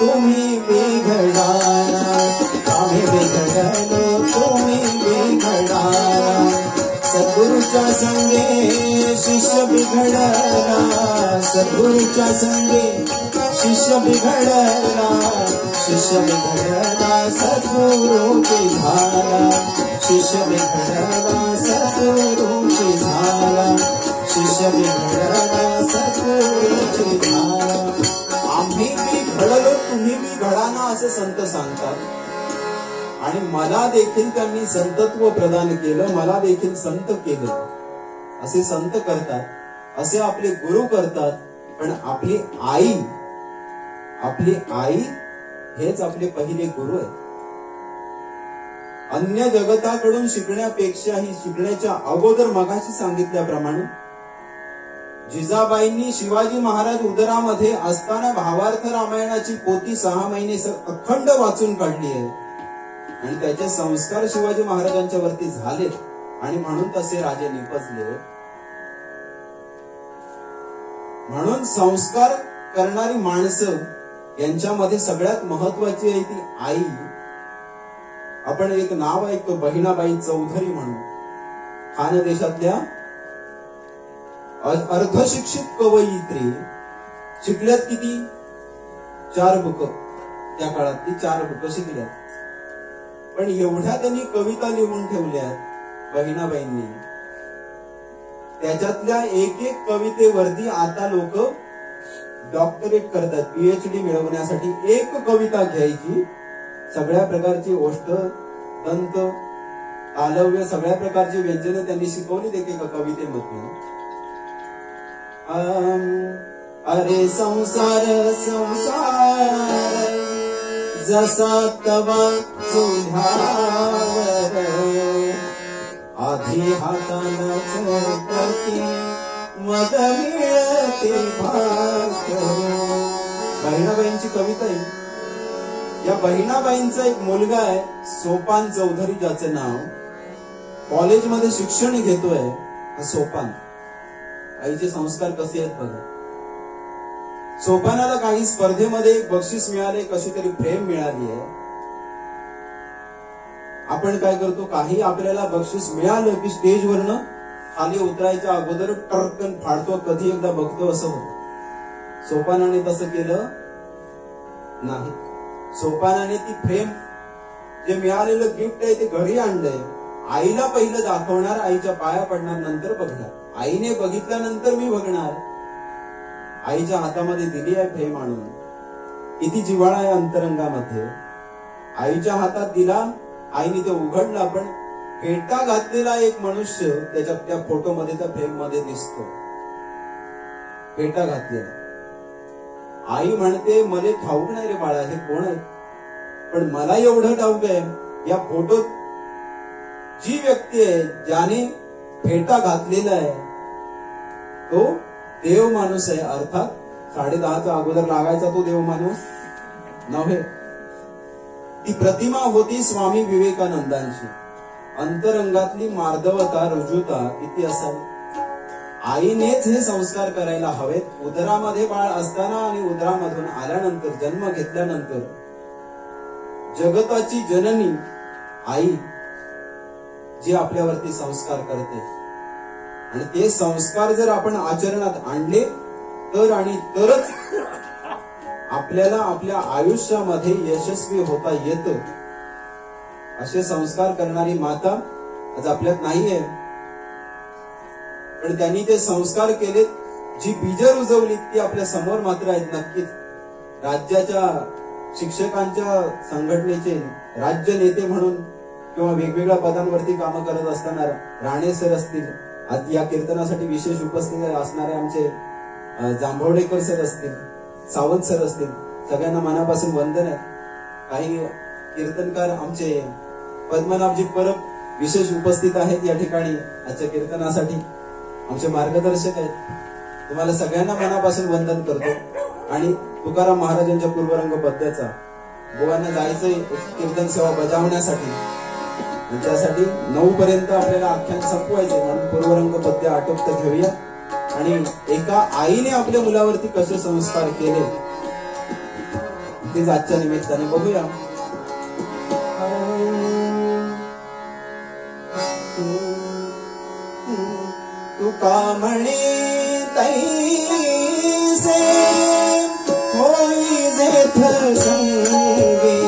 तुम्ही बिघडा, आम्ही बिघडलो तुम्ही बिघडा. सद्गुरूच्या संगे शिष्य बिघडला, सद्गुरूच्या संगे शिष्य बिघडला, शिष्य बिघडला सद्गुरूची झाला, शिष्य बिघडला सद्गुरूची झाला, शिष्य बिघडला सद्गुरूची झाला. आम्ही बिघडलो तुम्ही बिघडाना असे संत सांगतात. आणि मला देखील त्यांनी संतत्व प्रदान केलं, मला देखील संत केलं असे संत करतात, असे आपले गुरु करतात. पण आपली आई हेच आपले पहिले गुरु आहेत. अन्य जगताकडून शिकण्यापेक्षाही शिकण्याच्या अगोदर मगाशी सांगितल्याप्रमाणे जिजाबाईंनी शिवाजी महाराज उदरामध्ये असताना भावार्थ रामायणाची पोथी 6 महिने अखंड वाचून काढली आहे आणि त्याचे संस्कार शिवाजी महाराजांच्या वरती झाले आणि म्हणून तसे राजे निपजले. म्हणून संस्कार करणारी माणसं यांच्यामध्ये सगळ्यात महत्वाची आहे ती आई. आपण एक नाव ऐकतो, बहिणाबाई चौधरी म्हणून, खानदेशातल्या अर्धशिक्षित कवयित्री. शिकल्यात किती? 4 बुक. त्या काळात ती 4 बुक शिकल्यात. पण एवढ्या त्यांनी कविता लिहून ठेवल्यात बहिणाबाईंनी. त्याच्यातल्या एक एक कवितेवरती आता लोक डॉक्टरेट करतात. PhD मिळवण्यासाठी एक कविता घ्यायची, सगळ्या प्रकारची ओष्ठ, दंत, तालव्य, सगळ्या प्रकारची व्यंजने त्यांनी शिकवली एका कवितेमधून. अरे संसार संसार जसा तवा चुल्ह्यावर, आधी हाताला चटकी मग मिळते भाकर. बहिणाबाईंची कविता आहे. या बहिणाबाईंचा एक मुलगा आहे सोपान चौधरी, ज्याचं नाव कॉलेजमध्ये शिक्षण घेतोय. सोपान, आईचे संस्कार कसे आहेत बघा. सोपानाला काही स्पर्धेमध्ये एक बक्षीस मिळाले, कशी तरी फ्रेम मिळाली आहे आपण काय करतो, काही आपल्याला बक्षीस मिळालं की स्टेजवरनं खाली उतरायच्या अगोदर टर्कन फाडतो, कधी एकदा बघतो असं होतं. सोपानाने तसं केलं नाही. सोपानाने ती फ्रेम जे मिळालेलं गिफ्ट आहे ते घरी आणलंय. आईला पहिलं दाखवणार, आईच्या पाया पडणार, नंतर बघणार. आईने बघितल्यानंतर मी बघणार. आईच्या हातामध्ये दिली आहे फ्रेम आणून. किती जिव्हाळा आहे अंतरंगामध्ये. आईच्या हातात दिला, आईने ते उघडला, पण फेटा घातलेला एक मनुष्य त्याच्या त्या फोटोमध्ये, त्या फ्रेम मध्ये दिसतो. फेटा घातलेला. आई म्हणते, मला ठाऊक नाही रे बाळा हे कोण आहे, पण मला एवढं ठाऊक आहे, या फोटोत जी व्यक्ती आहे ज्याने फेटा घातलेला आहे तो देव माणूस आहे. अर्थात 10:30च्या अगोदर लागायचा तो देव माणूस नव्हे. ती प्रतिमा होती स्वामी विवेकानंदांची. अंतरंगातली मार्दवता, रुजुता किती असावी. आईनेच हे संस्कार करायला हवेत. उदरामध्ये बाळ असताना आणि उदरामधून आल्यानंतर, जन्म घेतल्यानंतर जगताची जननी आई जी आपल्यावरती संस्कार करते, आणि ते संस्कार जर आपण आचरणात आणले तर आणि तरच आपल्याला आपल्या आयुष्यामध्ये यशस्वी होता येतं. असे संस्कार करणारी माता आज आपल्यात नाहीये, पण त्यांनी ते संस्कार केले. जी बीज रुजवली ती आपल्या समोर मात्र आहेत. नक्कीच राज्याच्या शिक्षकांच्या संघटनेचे राज्य नेते म्हणून किंवा वेगवेगळ्या पदांवरती कामं करत असताना राणे सर असतील, आज या कीर्तनासाठी विशेष उपस्थित असणारे आमचे जांभवडेकर सर असतील, सावंत सर असतील, सगळ्यांना मनापासून वंदन आहे. काही कीर्तनकार आमचे पद्मनाभजी परब विशेष उपस्थित आहेत या ठिकाणी आजच्या कीर्तनासाठी, आमचे मार्गदर्शक आहेत. तुम्हाला सगळ्यांना मनापासून वंदन करतो. आणि तुकाराम महाराजांच्या पूर्वरंग पद्याचा गोवांना जायचंय कीर्तन सेवा बजावण्यासाठी, त्यासाठी 9 पर्यंत आपल्याला आख्यान संपवायचे, म्हणून पूर्वरंग पद्य आटोपत घेऊया. आणि एका आईने आपल्या मुलावरती कसे संस्कार केले ते आजच्या निमित्ताने बघूया. तुका म्हणे तैसे होई जेथ संगे,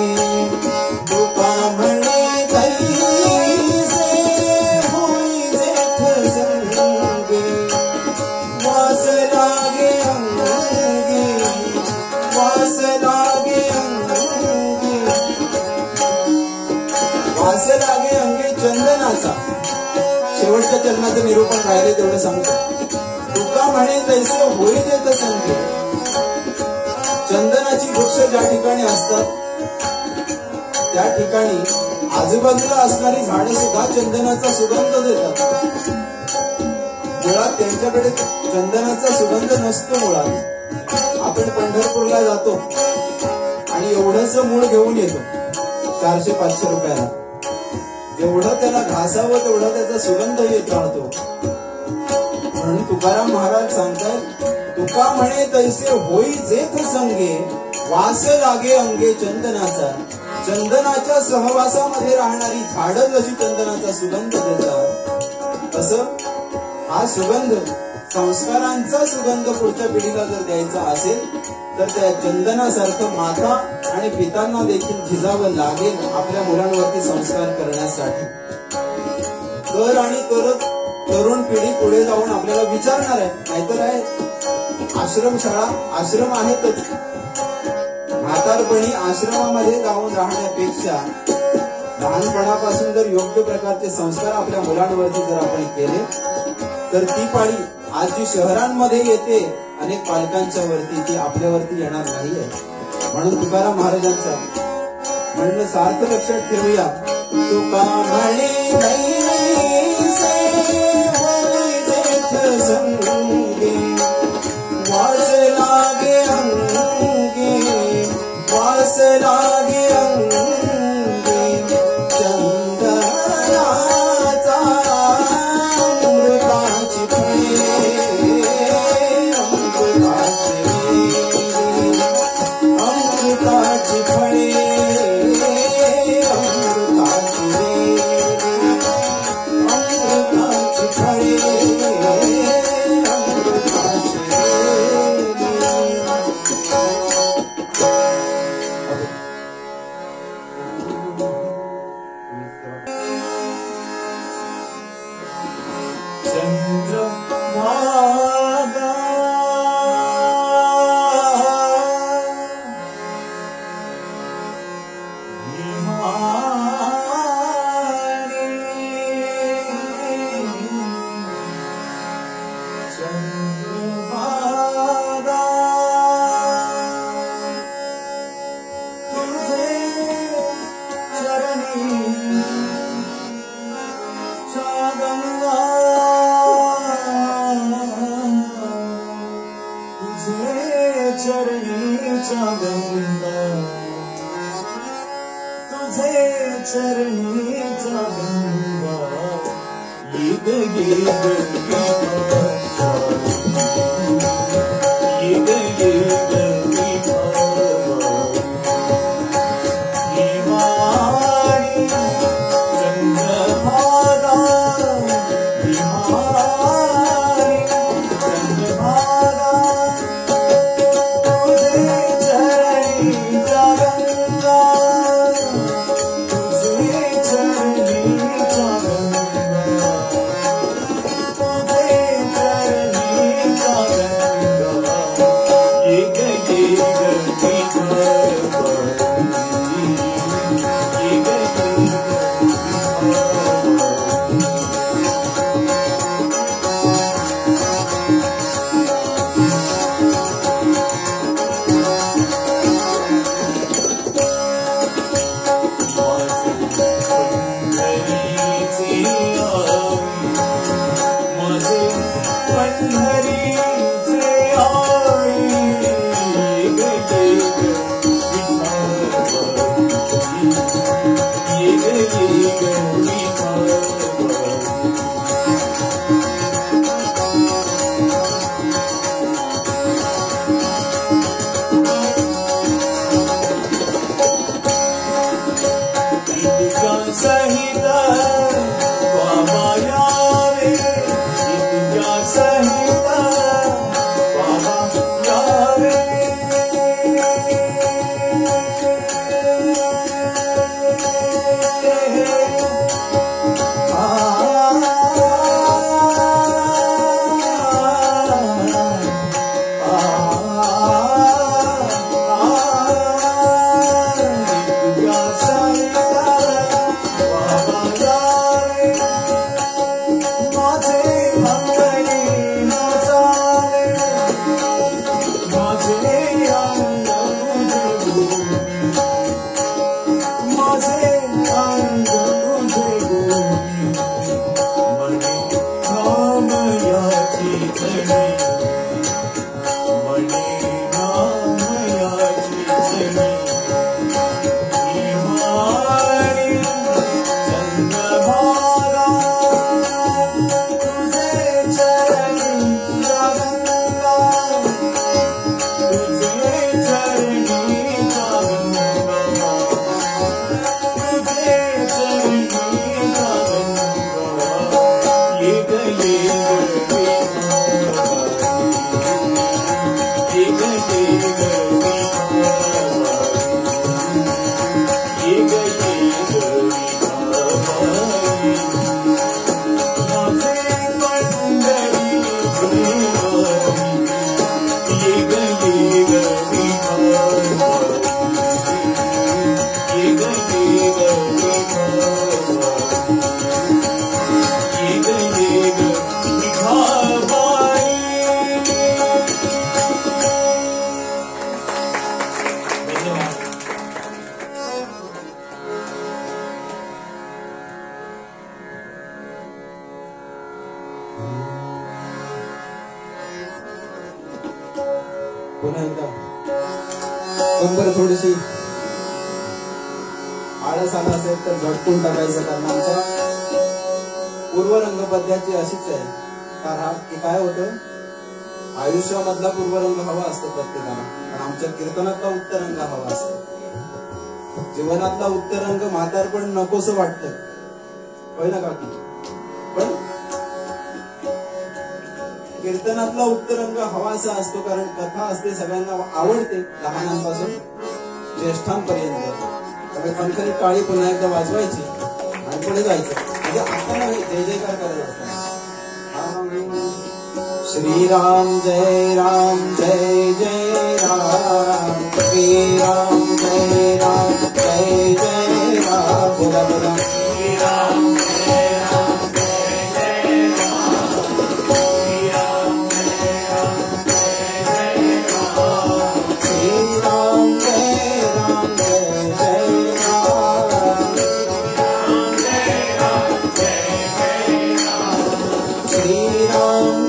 तुका म्हणे तैसे होई जेथ संगे, वास लागे अंगे, वास लागे अंगे, वास लागे अंगे चंदनाचा. शेवटच्या चरणाचं निरूपण राहिले तेवढं सांगतो. तुका म्हणे तैसे होई देत संगे. चंदनाची वृक्ष ज्या ठिकाणी असतात त्या ठिकाणी आजूबाजूला असणारी झाडे सुद्धा चंदनाचा सुगंध देतात. मुळात त्यांच्याकडे चंदनाचा सुगंध नसतो. मुळात आपण पंढरपूरला जातो आणि एवढंच मूळ घेऊन येतो 400-500 रुपयाला. जेवढं त्याला घासावं तेवढा त्याचा सुगंध येत राहतो. म्हणून तुकाराम महाराज सांगतात, तुका म्हणे तैसे होई जेथ संगे, वास लागे अंगे चंदनाचा. चंदनाच्या सहवासामध्ये राहणारी झाडं जशी चंदनाचा सुगंध देतात, तसं हा सुगंध, संस्कारांचा सुगंध पुढच्या पिढीला जर द्यायचा असेल तर त्या चंदनासारखं माता आणि पितांना देखील झिजावं लागेल आपल्या मुलांवरती संस्कार करण्यासाठी. तर आणि तरच तरुण पिढी पुढे जाऊन आपल्याला विचारणार आहे. नाहीतर आहे आश्रमशाळा, आश्रम आहेतच. म्हातारपणी आश्रमामध्ये जाऊन राहण्यापेक्षा लहानपणापासून जर योग्य प्रकारचे संस्कार आपल्या मुलांवरती जर आपण केले तर ती पाळी आज जी शहरांमध्ये येते अनेक पालकांच्या वरती, ती आपल्यावरती येणार नाहीये. म्हणून तुकाराम महाराजांचा म्हणणं सार्थ लक्षात ठेवूया. तुका म्हणे तैसे होई जेथ संगे, वास लागे अंगे, वास लागे अंगे चंदनाचा. अमृताची फळे, अमृताची फळे, अमृताची चंद्रभागा पुन्हा एकदा कंबर थोडीशी आळस आला असेल तर झटकून टाकायचं, कारण आमच्या पूर्वरंग पद्धती अशीच आहे. कारण की काय होतं, आयुष्यामधला पूर्वरंग हवा असतो प्रत्येकाला, पण आमच्या कीर्तनातला उत्तरंग हवा असतो. जीवनातला उत्तरंग म्हातारपण नकोसं वाटतं, होय ना काकी? पण कीर्तनातला उत्तरंग हवासा असतो, कारण कथा असते, सगळ्यांना आवडते, लहानांपासून ज्येष्ठांपर्यंत. त्यामुळे खणखणीत टाळी पुन्हा एकदा वाजवायची आणि पुढे जायचं. म्हणजे आता नव्हे, जय जयकार करायला असतात. श्री राम जय जय राम, श्री राम जय जय राम, बोला बोला श्री राम जय जय राम, श्री राम जय जय राम, श्री राम जय जय राम, श्री राम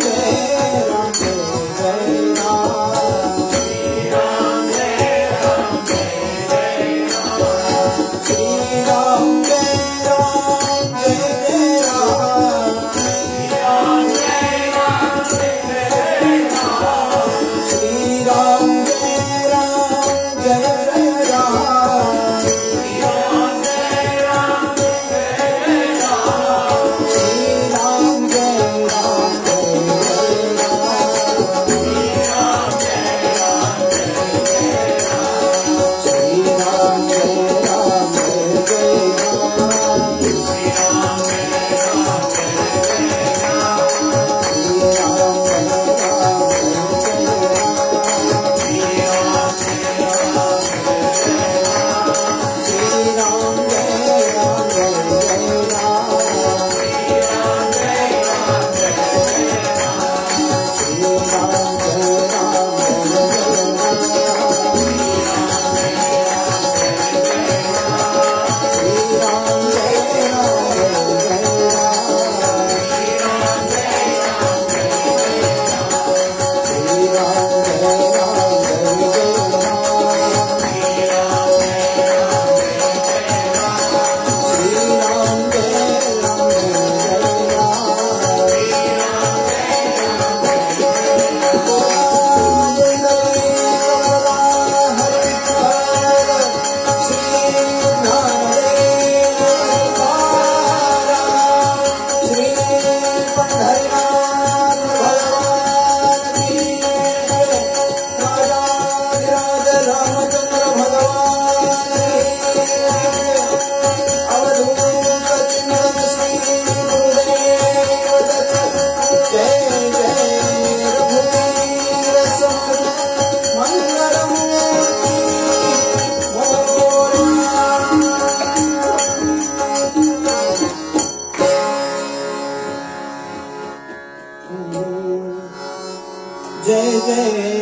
जय जय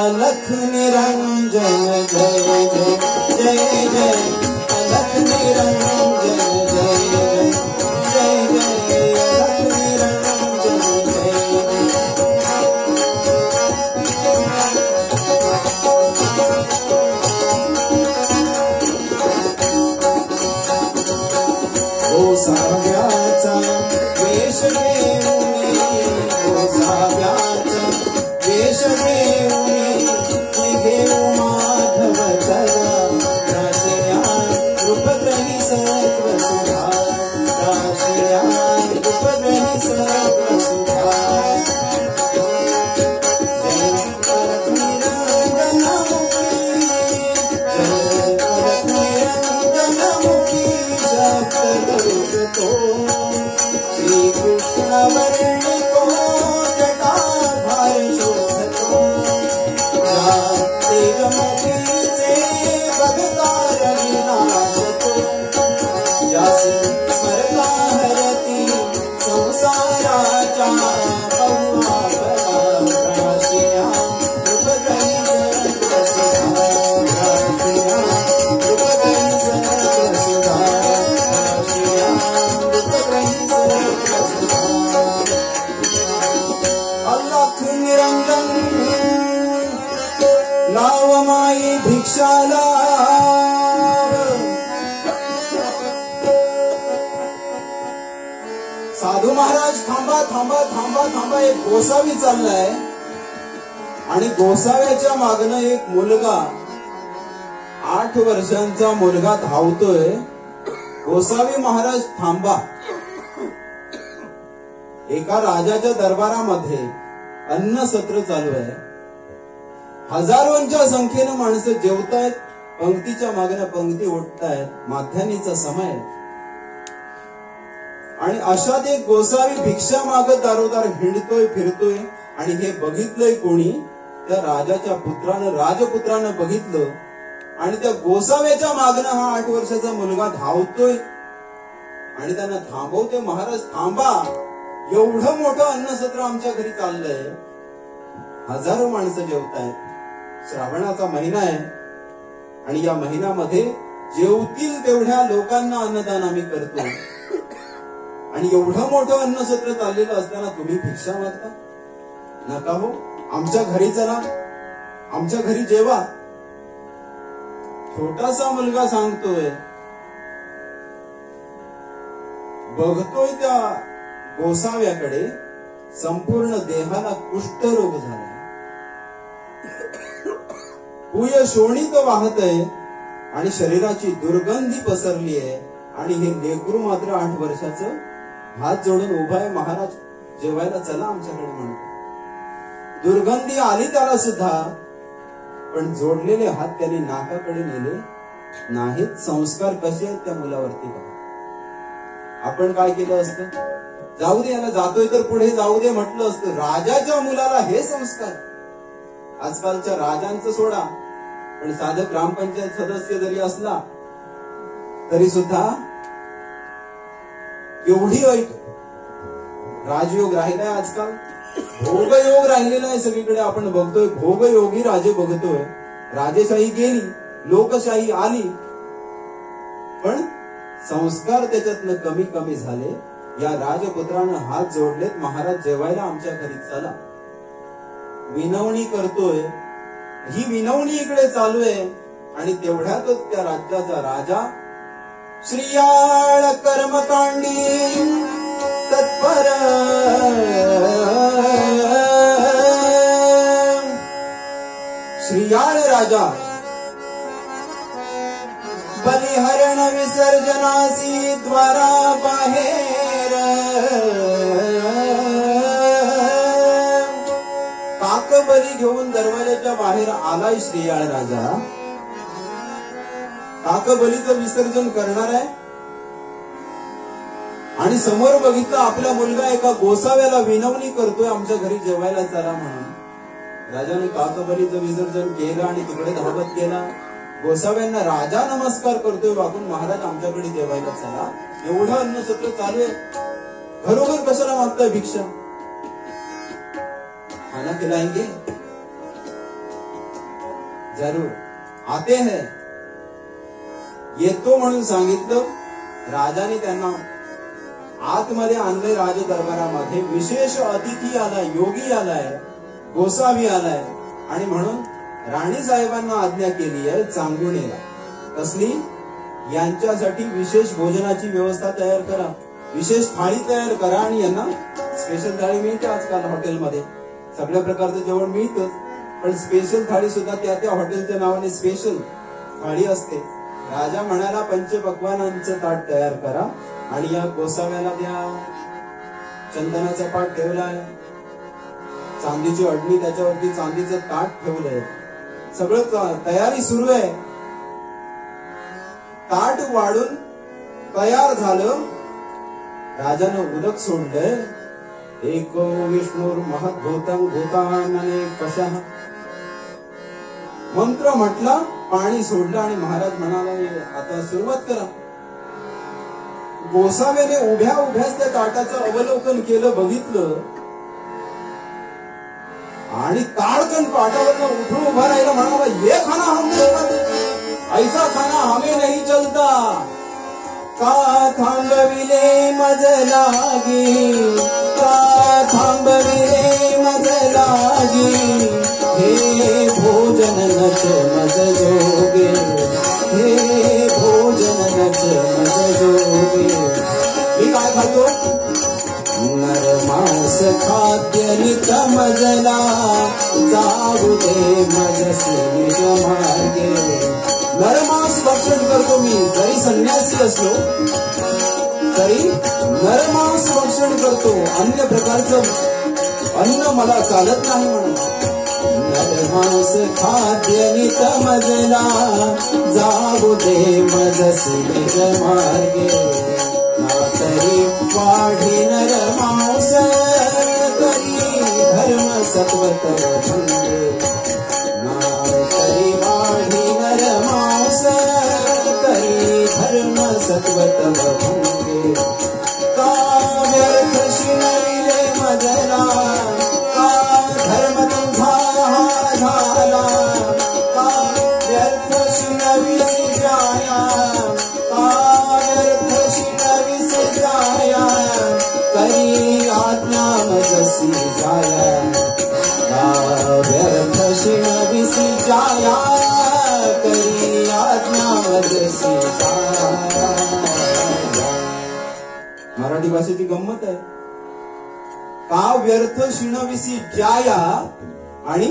अलख निरंजन जय जय जय जय अलख निरंजन जय जय जय अलख निरंजन गोसाव्याचा वेश घेऊन गोसाव्याचा वेश घेऊन घेऊ माधव चला राशिया रूपग्रही सत्व सुधा राशिया रूपग्रही सत्व सुधा श्री कृष्ण वर्ण को जटाधार शोभतो तेजमुखी से भगतार विनाशतो जासी स्मरता हरती संसाराचा बहुआ बला राशिया रूपग्रही सत्व सुधा राशिया रूपग्रही सत्व सुधा राशिया अलख निरंजन लाव माई भिक्षा लाव साधू महाराज थांबा थांबा थांबा थांबा एक गोसावी चाललाय आणि गोसाव्याच्या मागणं एक मुलगा 8 वर्षांचा मुलगा धावतोय. गोसावी महाराज थांबा. एका राजाच्या दरबारामध्ये अन्न सत्र चालू आहे. हजारोंच्या संख्येनं माणसं जेवतायत. पंक्तीच्या मागणं पंक्ती ओढतायत. माध्यान्नीचा समय आणि अशात एक गोसावी भिक्षा मागत दारोदार हिंडतोय फिरतोय. आणि हे बघितलंय कोणी? त्या राजाच्या पुत्रानं, राजपुत्रानं बघितलं आणि त्या गोसाव्याच्या मागणं हा 8 वर्षाचा मुलगा धावतोय आणि त्यांना थांबवतोय. महाराज थांबा, एवढं मोठं अन्नसत्र आमच्या घरी चाललंय, हजारो माणसं जेवतायत, श्रावणाचा महिना आहे आणि या महिन्यामध्ये जेवतील तेवढ्या लोकांना अन्नदान आम्ही करतो आणि एवढं मोठं अन्नसत्र चाललेलं असताना तुम्ही भिक्षा मागता? नका हो, आमच्या घरी चला, आमच्या घरी जेवा. छोटासा मुलगा सांगतोय, बघतोय त्या गोसाव्याकडे, संपूर्ण देहाला कुष्ठरोग झाला, पुय शोणीत वाहतय आणि शरीराची दुर्गंधी पसरली आहे आणि हे लेकरू मात्र 8 वर्षाचं हात जोडून उभा आहे. महाराज जेवायला चला आमच्याकडे म्हणतो. दुर्गंधी आली त्याला सुद्धा, पण जोडलेले हात त्याने नाकाकडे नेले नाहीत. संस्कार कसे आहेत त्या मुलावरती का? आपण काय केलं असतं? जाऊ दे, याला जातोय तर पुढे जाऊ दे म्हटलं असतं. राजाच्या मुलाला हे संस्कार? आजकालच्या राजांचं सोडा, पण साधं ग्रामपंचायत सदस्य जरी असला तरी सुद्धा एवढी वाईट राजयोग राहिलाय आजकाल. भोगयोग राहिलेला आहे सगळीकडे. आपण बघतोय भोगयोगी राजे बघतोय. राजेशाही गेली, लोकशाही आली, पण संस्कार त्याच्यातनं कमी कमी झाले. या राजपुत्रानं हात जोडलेत, महाराज जेवायला आमच्या घरी चला. विनवणी करतोय, ही विनवणी इकडे चालू आहे आणि तेवढ्यातच त्या राज्याचा राजा श्रीयाळ कर्मकांडी तत्पर श्रीयाळ राजा बलिहरण विसर्जनासी द्वारा बाहेर काकबली घेऊन दरवाजाच्या बाहेर आलाय श्रीयाळ राजा. काकबलीचं विसर्जन करणार आहे आणि समोर बघितलं आपला मुलगा एका गोसाव्याला विनवणी करतोय आमच्या घरी जेवायला चला म्हणून. राजाने काकबलीचं विसर्जन केलं आणि तिकडे धावत गेला. गोसाव्यांना राजा नमस्कार करतोय वाकून, महाराज आमच्याकडे जेवायला चला. एवढं अन्नसत्र चालू आहे, घरोघर कशाला मागताय भिक्षा? खाना खिलाएंगे? जरूर आते हैं. येतो म्हणून सांगितलं. राजाने त्यांना आतमध्ये आणले राज दरबारामध्ये. विशेष अतिथी आलाय, योगी आलाय, गोसावी आलाय आणि म्हणून राणी साहेबांना आज्ञा केली आहे चांगुणेला. कसली? यांच्यासाठी विशेष भोजनाची व्यवस्था तयार करा, विशेष थाळी तयार करा आणि यांना स्पेशल थाळी मिळते आजकाल हॉटेलमध्ये. सगळ्या प्रकारचं जेवण मिळतं, पण स्पेशल थाळी सुद्धा त्या त्या हॉटेलच्या नावाने स्पेशल थाळी असते. राजा म्हणाला पंचपक्वानांचं ताट तयार करा आणि या गोसाव्याला द्या. चंदनाचा पाट ठेवलाय, चांदीची अडणी, त्याच्यावरती चांदीचं ताट ठेवलंय, सगळं तयारी सुरू आहे. ताट वाढून तयार झालं. राजानं उदक सोडलंय. एको विष्णुर महद्भूतं भूतानने कशः मंत्र म्हटला, पाणी सोडलं आणि महाराज म्हणाला आता सुरुवात करा. गोसाव्याने उभ्या उभ्याच त्या ताटाचं अवलोकन केलं, बघितलं आणि ताडकन पाटावरनं उठून उभा राहिला. म्हणाला ये खाना हम ऐसा खाना हमें नहीं चलता. का थांबविले मज लागी, का थांबविले मज लागी, हे भोजन नच मज जोगे, हे भोजन नच मज जोगे. मी काय खातो? नरमांस खाद्य नित मजला, जाऊ दे मजसी निज मार्गे. नरमांस भक्षण करतो मी, जरी संन्यासी असलो तरी नरमांस भक्षण करतो. अन्य प्रकारचं अन्न मला चालत नाही म्हणून. नरमांस खाद्य नित मजला, जाऊ दे मजसी निज मार्गे. नातरी वाढी नरमांस, करी धर्म तव भंगे नाम करी वाढी नर मांस करी धर्म सत्व तव भंगे का व्यर्थ शिनविले मजला का धर्म तुझा हा झाला का व्यर्थ शिनविसी जाया का व्यर्थ शिनविसी जाया करी आज्ञा मजसी जाया का व्यर्थ शिनविसी जाया करी आज्ञा मजसी जाया. मराठी भाषेची गंमत आहे. का व्यर्थ शिणविसी जाया आणि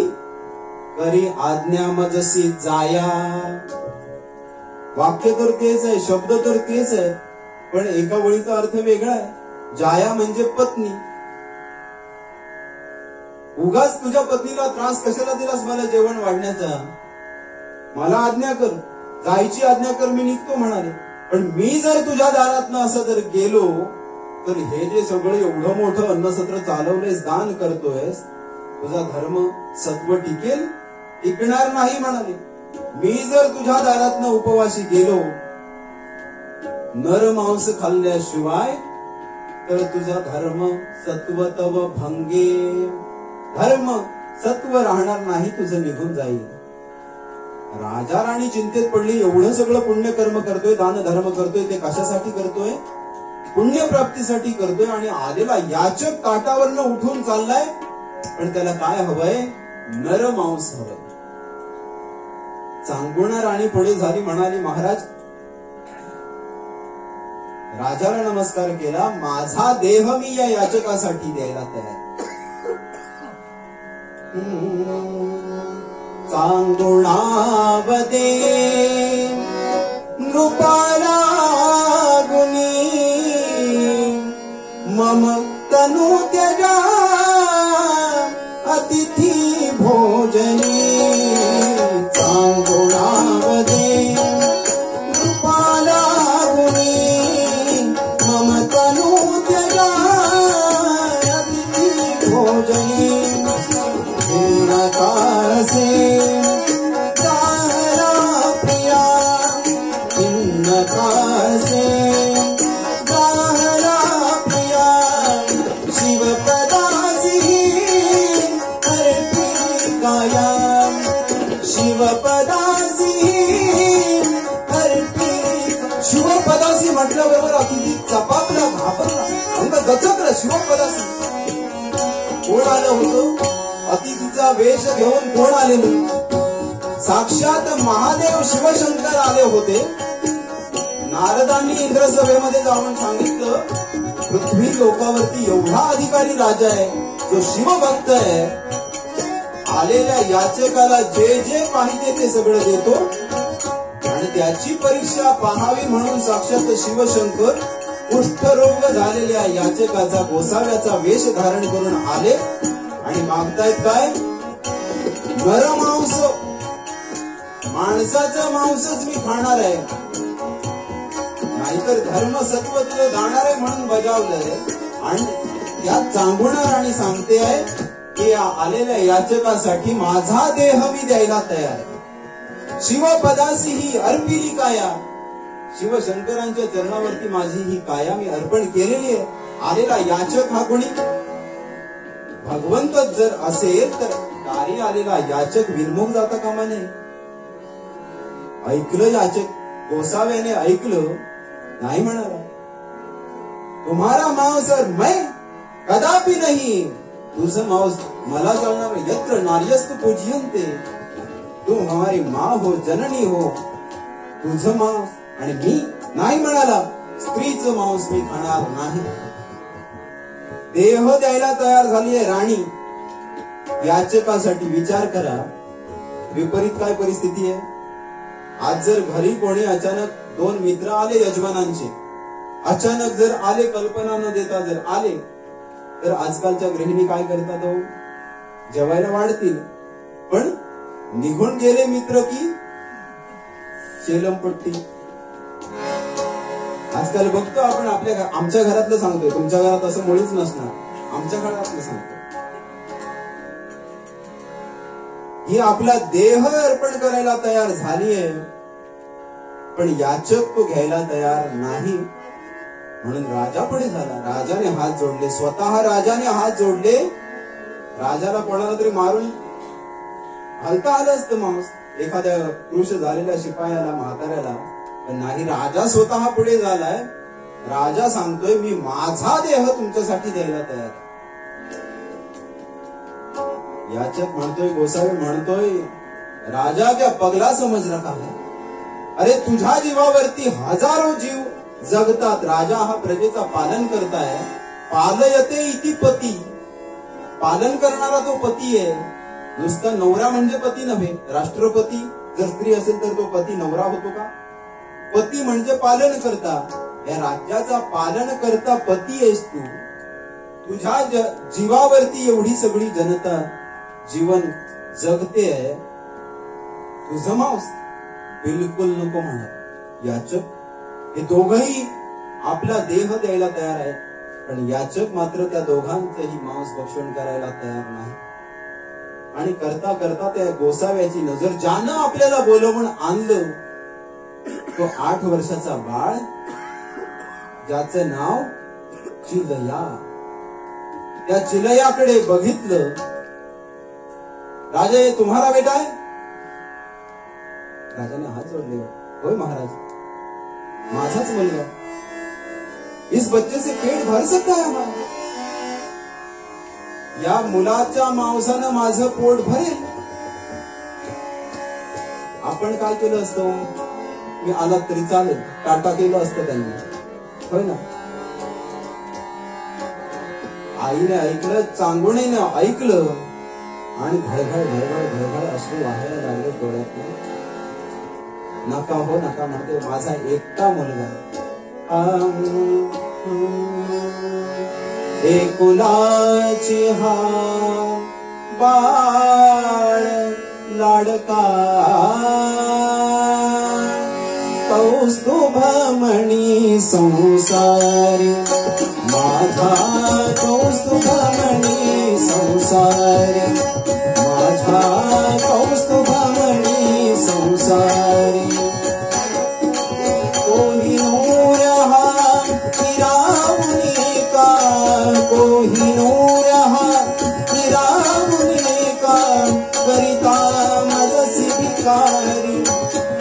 करी आज्ञा मजसी जाया. वाक्य तर तेच आहे, शब्द तर तेच आहे, पण एका ओळीचा अर्थ वेगळा आहे. जाया म्हणजे पत्नी. उगाच तुझ्या पत्नीला त्रास कशाला दिलास मला जेवण वाढण्याचा. मला आज्ञा कर, जायची आज्ञा कर, मी निघतो म्हणाले. पण मी जर तुझ्या दारातनं असं जर गेलो तर हे जे सगळं एवढं मोठं अन्नसत्र चालवलंयस, दान करतोयस, तुझा धर्म सत्व टिकेल? टिकणार नाही म्हणाले. मी जर तुझ्या दारातनं उपवासी गेलो नर मांस खाल्ल्याशिवाय तर तुझा धर्म सत्व तव भंगे. धर्म सत्व राहणार नाही, तुझं निघून जाईल. राजा राणी चिंतेत पडली. एवढं सगळं पुण्यकर्म करतोय, दान धर्म करतोय, ते कशासाठी करतोय? पुण्यप्राप्तीसाठी करतोय. आणि आलेला याचक ताटावरनं उठून चाललाय, पण त्याला काय हवंय? नर मांस हवंय. चांगुणा राणी पुढे झाली, म्हणाली महाराज, राजाला नमस्कार केला, माझा देह मी या याचकासाठी द्यायला तयार. चांगुणावदे नृपाला गुणी मम तनु त्यजा अतिथी भोजनी. चांगुणावदे नृपाला गुणी मम तनु त्यजा अतिथी भोजनी. नकासे दारा प्रिया नकासे दारा प्रिया शिवपदासी अर्पी काया शिवपदासी अर्पी. शिवपदासी म्हटल्याबरोबर अतिथी चपापला, घाबरला, अंग दचकलं. शिवपदासी कोण आलं होतं? अतिथीचा वेश घेऊन कोण आलेलं? साक्षात महादेव शिवशंकर आले होते. नारदांनी इंद्रसभेमध्ये जाऊन सांगितलं, पृथ्वी लोकावरती एवढा अधिकारी राजा आहे जो शिवभक्त आहे, आलेल्या याचकाला जे जे पाहिजे ते सगळं देतो. आणि त्याची परीक्षा पाहावी म्हणून साक्षात शिवशंकर कुष्ठरोग झालेल्या याचकाचा गोसाव्याचा वेश धारण करून आले आणि मागतायत काय? नरमांस. माणसाचं मांसच मी खाणार आहे, नाहीतर धर्म सत्व तुझं जाणार आहे म्हणून बजावलंय. आणि त्या चांगुणा राणी सांगते आहे की आलेल्या याचकासाठी माझा देह मी द्यायला तयार आहे. शिवपदासी ही अर्पिली काया. शिवशंकरांच्या चरणावरती माझी ही काया मी अर्पण केलेली आहे. आलेला याचक हा कोणी? भगवंत जर असेल तर दारी आलेला याचक विरमुख जाता कामा नये. ऐकलं याचक, गोसाव्याने ऐकलं, नाही म्हणाला, तुम्हारा मांस और मैं कदापि नहीं. तुझं मांस मला चालणार. यत्र नार्यस्त पूज्यन्ते, तू हमारी माँ हो, जननी हो. तुझं मांस आणि मी नाही म्हणाला. स्त्रीचं मांस मी खाणार नाही. देह द्यायला तयार झाली आहे राणी याचकासाठी. विचार करा विपरीत काय परिस्थिती आहे. आज जर घरी कोणी अचानक दोन मित्र आले यजमानांचे, अचानक जर आले, कल्पना न देता जर आले, तर आजकालच्या गृहिणी काय करतात? हो, जेवायला वाढतील, पण निघून गेले मित्र की शेलमपट्टी. आजकाल बघतो आपण. आमच्या घरातलं सांगतोय, तुमच्या घरात असं मुळीच नसणार. आमच्या घरातलं सांगतो. ही आपला देह अर्पण करायला तयार झालीये, पण याचक तो घ्यायला तयार नाही. म्हणून राजा पुढे झाला. राजाने हात जोडले, स्वतः राजाने हात जोडले. राजाला कोणाला तरी मारून हलता आलं असतं माणूस, एखाद्या कृश झालेल्या शिपायाला, म्हाताऱ्याला, पण नाही. राजा स्वतः पुढे झालाय. राजा सांगतोय मी माझा देह तुमच्यासाठी द्यायला तयार. याचक म्हणतोय, गोसावी म्हणतोय, राजा क्या पगला समज रखा है? अरे तुझ्या जीवावरती हजारो जीव जगतात. राजा हा प्रजेचा पालन करताय. पालयते इति पती, पालन करणारा तो पती आहे. नुसता नवरा म्हणजे पती नव्हे. राष्ट्रपती जर स्त्री असेल तर तो पती नवरा होतो का? पती म्हणजे पालन करता. या राज्याचा पालन करता पती आहेस तू. तुझ्या जीवावरती एवढी सगळी जनता जीवन जगते आहे. तुझं मांस बिलकुल नको म्हणत. याचक हे दोघही आपला देह द्यायला तयार आहेत, पण याचक मात्र त्या दोघांचंही मांस भक्षण करायला तयार नाही. आणि करता करता त्या गोसाव्याची नजर, ज्यानं आपल्याला बोलवून आणलं, तो 8 वर्षाचा बाळ, ज्याचं नाव चिलया, त्या चिलयाकडे बघितलं. राजा, ये तुम्हारा बेटा है? राजाने हात जोडले. होय महाराज, माझाच मुलगा. इस बच्चे से पेट भर सकता है हमारा? या मुलाच्या मांसानं माझं पोट भरेल. आपण काय केलं असतं? मी आला तरी चालेल, टाटा केलं असतं त्यांनी, होय ना? आईने ऐकलं, चांगुणेनं ऐकलं, आणि घळघळ घळघळ घळघळ अश्रू वाहायला लागले डोळ्यातनं. नका हो नका म्हणते, माझा एकटा मुलगा. एकुलाची हा बाळ लाडका, कौस्तुभमणी संसारी, माझा कौस्तुभमणी संसारी, माझा कौस्तुभमणी संसारी. कोहिनूर हा हिरावुनी का, कोहिनूर हा हिरावुनी का, करिता मजसी भिकारी,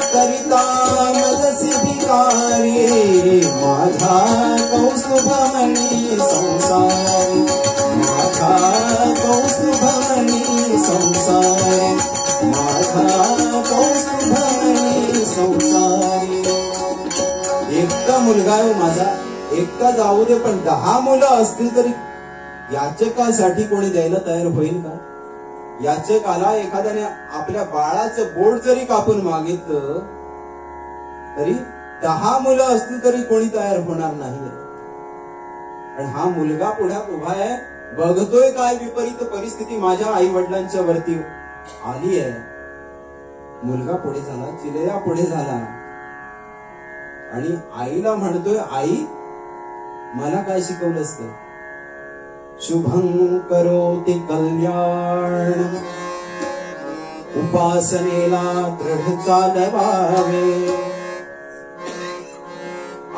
करिता मजसी भिकारी. माझा कौस्तुभमणी संसारी, माझा कौस्तुभमणी संसारी, माझा कौस्तुभमणी संसारी. एकटा मुलगा आहे माझा, एकटा जाऊ दे, पण 10 मुलं असतील तरी याचकासाठी कोणी द्यायला तयार होईल का? याचकाला एखाद्याने आपल्या बाळाचं बोट जरी कापून मागितलं तरी 10 मुलं असतील तरी कोणी तयार होणार नाही. पण हा मुलगा पुढ्यात उभा आहे, बघतोय काय विपरीत परिस्थिती माझ्या आई वडिलांच्या वरती आली आहे. मुलगा पुढे झाला, चिलया पुढे झाला, आणि आईला म्हणतोय, आई मला काय शिकवलंस का? शुभं करोति कल्याण, उपासनेला दृढ चालवावे.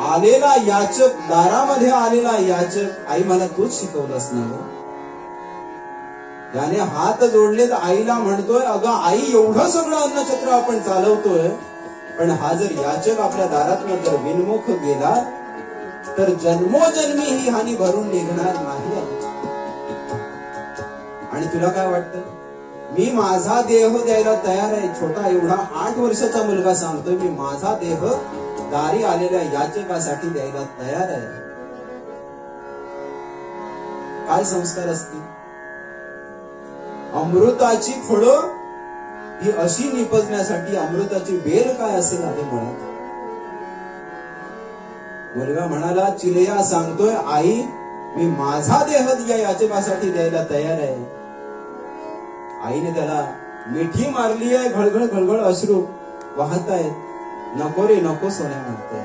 आलेला याचक, दारामध्ये आलेला याचक, आई मला तूच शिकवलंस ना. त्याने हात जोडले तर आईला म्हणतोय, अगं आई, एवढं सगळं अन्नछत्र आपण चालवतोय, पण हा जर याचक आपल्या दारातनं जर विनमुख गेला तर जन्मोजन्मी ही हानी भरून निघणार नाही. आणि तुला काय वाटतं? मी माझा देह द्यायला तयार आहे. छोटा एवढा 8 वर्षाचा मुलगा सांगतोय, मी माझा देह दारी आलेल्या याचकासाठी द्यायला तयार आहे. काय संस्कार असतील? अमृताची फळं ही अशी निपजण्यासाठी अमृताची बेल काय असेल आधी मुळात. मुलगा म्हणाला, चिलया सांगतोय, आई मी माझा देह या याचकासाठी द्यायला तयार आहे. आईने त्याला मिठी मारली आहे, घळघळ घळघळ अश्रू वाहत आहेत. नको रे नको सोन्या म्हणते,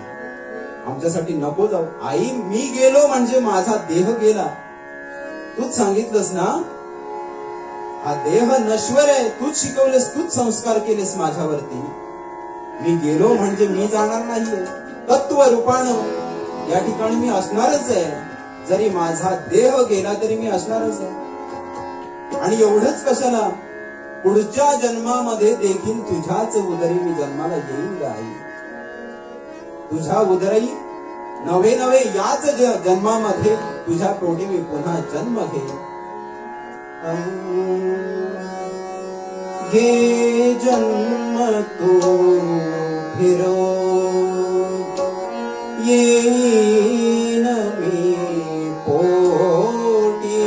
आमच्यासाठी नको जाऊ. आई मी गेलो म्हणजे माझा देह गेला. तूच सांगितलंस ना, हा देह नश्वर आहे, तूच शिकवलेस, तूच संस्कार केलेस माझ्यावरती. मी गेलो म्हणजे मी जाणार नाहीये. तत्व रूपानं या ठिकाणी मी असणारच आहे. जरी माझा देह गेला तरी मी असणारच आहे. आणि एवढंच कशाला, पुढच्या जन्मामध्ये देखील तुझ्याच उदरी मी जन्माला येईल आई. तुझ्या उदरी नवे नवे याच जन्मामध्ये तुझ्या पोटी मी पुन्हा जन्म घेईन. घे जन्म तू फिरो येईन मी पोटी,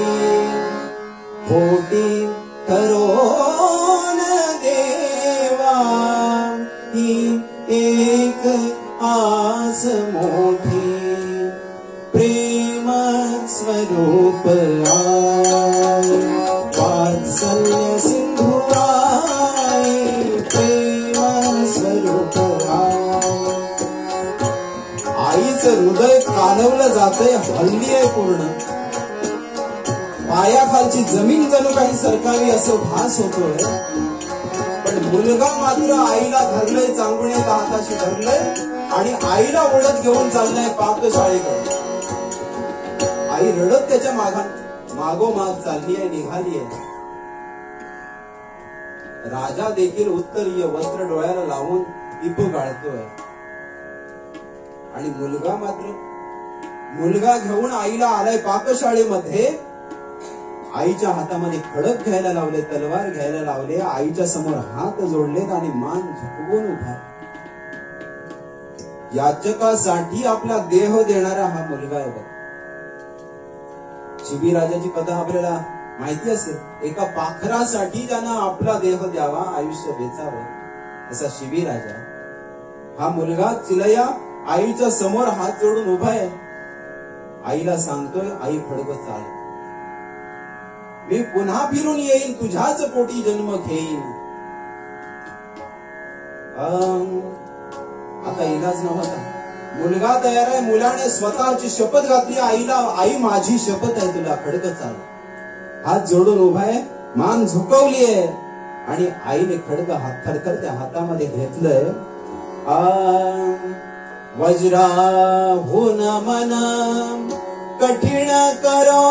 पोटी ठरोन देवा ही एक आस मोठी. प्रेम स्वरूप आई वात्सल्य सिंधू आई, प्रेम स्वरूप आई. आईचं हृदय कालवलं जातंय, हल्ली आहे पूर्ण. पायाखालची जमीन जणू काही सरकावी असं भास होतोय. पण मुलगा मात्र आईला धरलंय, चांगुण्याला हाताशी धरलंय आणि आईला ओढत घेऊन चाललाय पाकशाळेकडे. आई रडत त्याच्या मागोमाग चालली आहे, निघाली आहे. राजा देखील उत्तरीय वस्त्र डोळ्याला लावून टिप गाळतोय. आणि मुलगा मात्र मुलगा घेऊन आईला आलाय पाकशाळेमध्ये. आईच्या हातामध्ये खडक घ्यायला लावले, तलवार घ्यायला लावले, आईच्या समोर हात जोडलेत आणि मान झुकवून उभा. याचकासाठी आपला देह देणारा हा मुलगा आहे बघ. शिबीराजाची कथा आपल्याला माहिती असेल. एका पाखरासाठी त्यानं आपला देह द्यावा, आयुष्य वेचावं, असा शिबीराजा. हा मुलगा चिलया आईच्या समोर हात जोडून उभा आहे. आईला सांगतोय, आई खडक चाल, मी पुन्हा फिरून येईन, तुझ्याच पोटी जन्म घेईन. आता इलाज नव्हता. मुलगा तयार आहे. मुलाने स्वतःची शपथ घातली आईला, आई माझी शपथ आहे, तुला खडक चाल. हात जोडून उभा आहे, मान झुकवली आहे. आणि आईने खडक थरथरत्या हातामध्ये घेतलंय. वज्राहून मन कठीण करो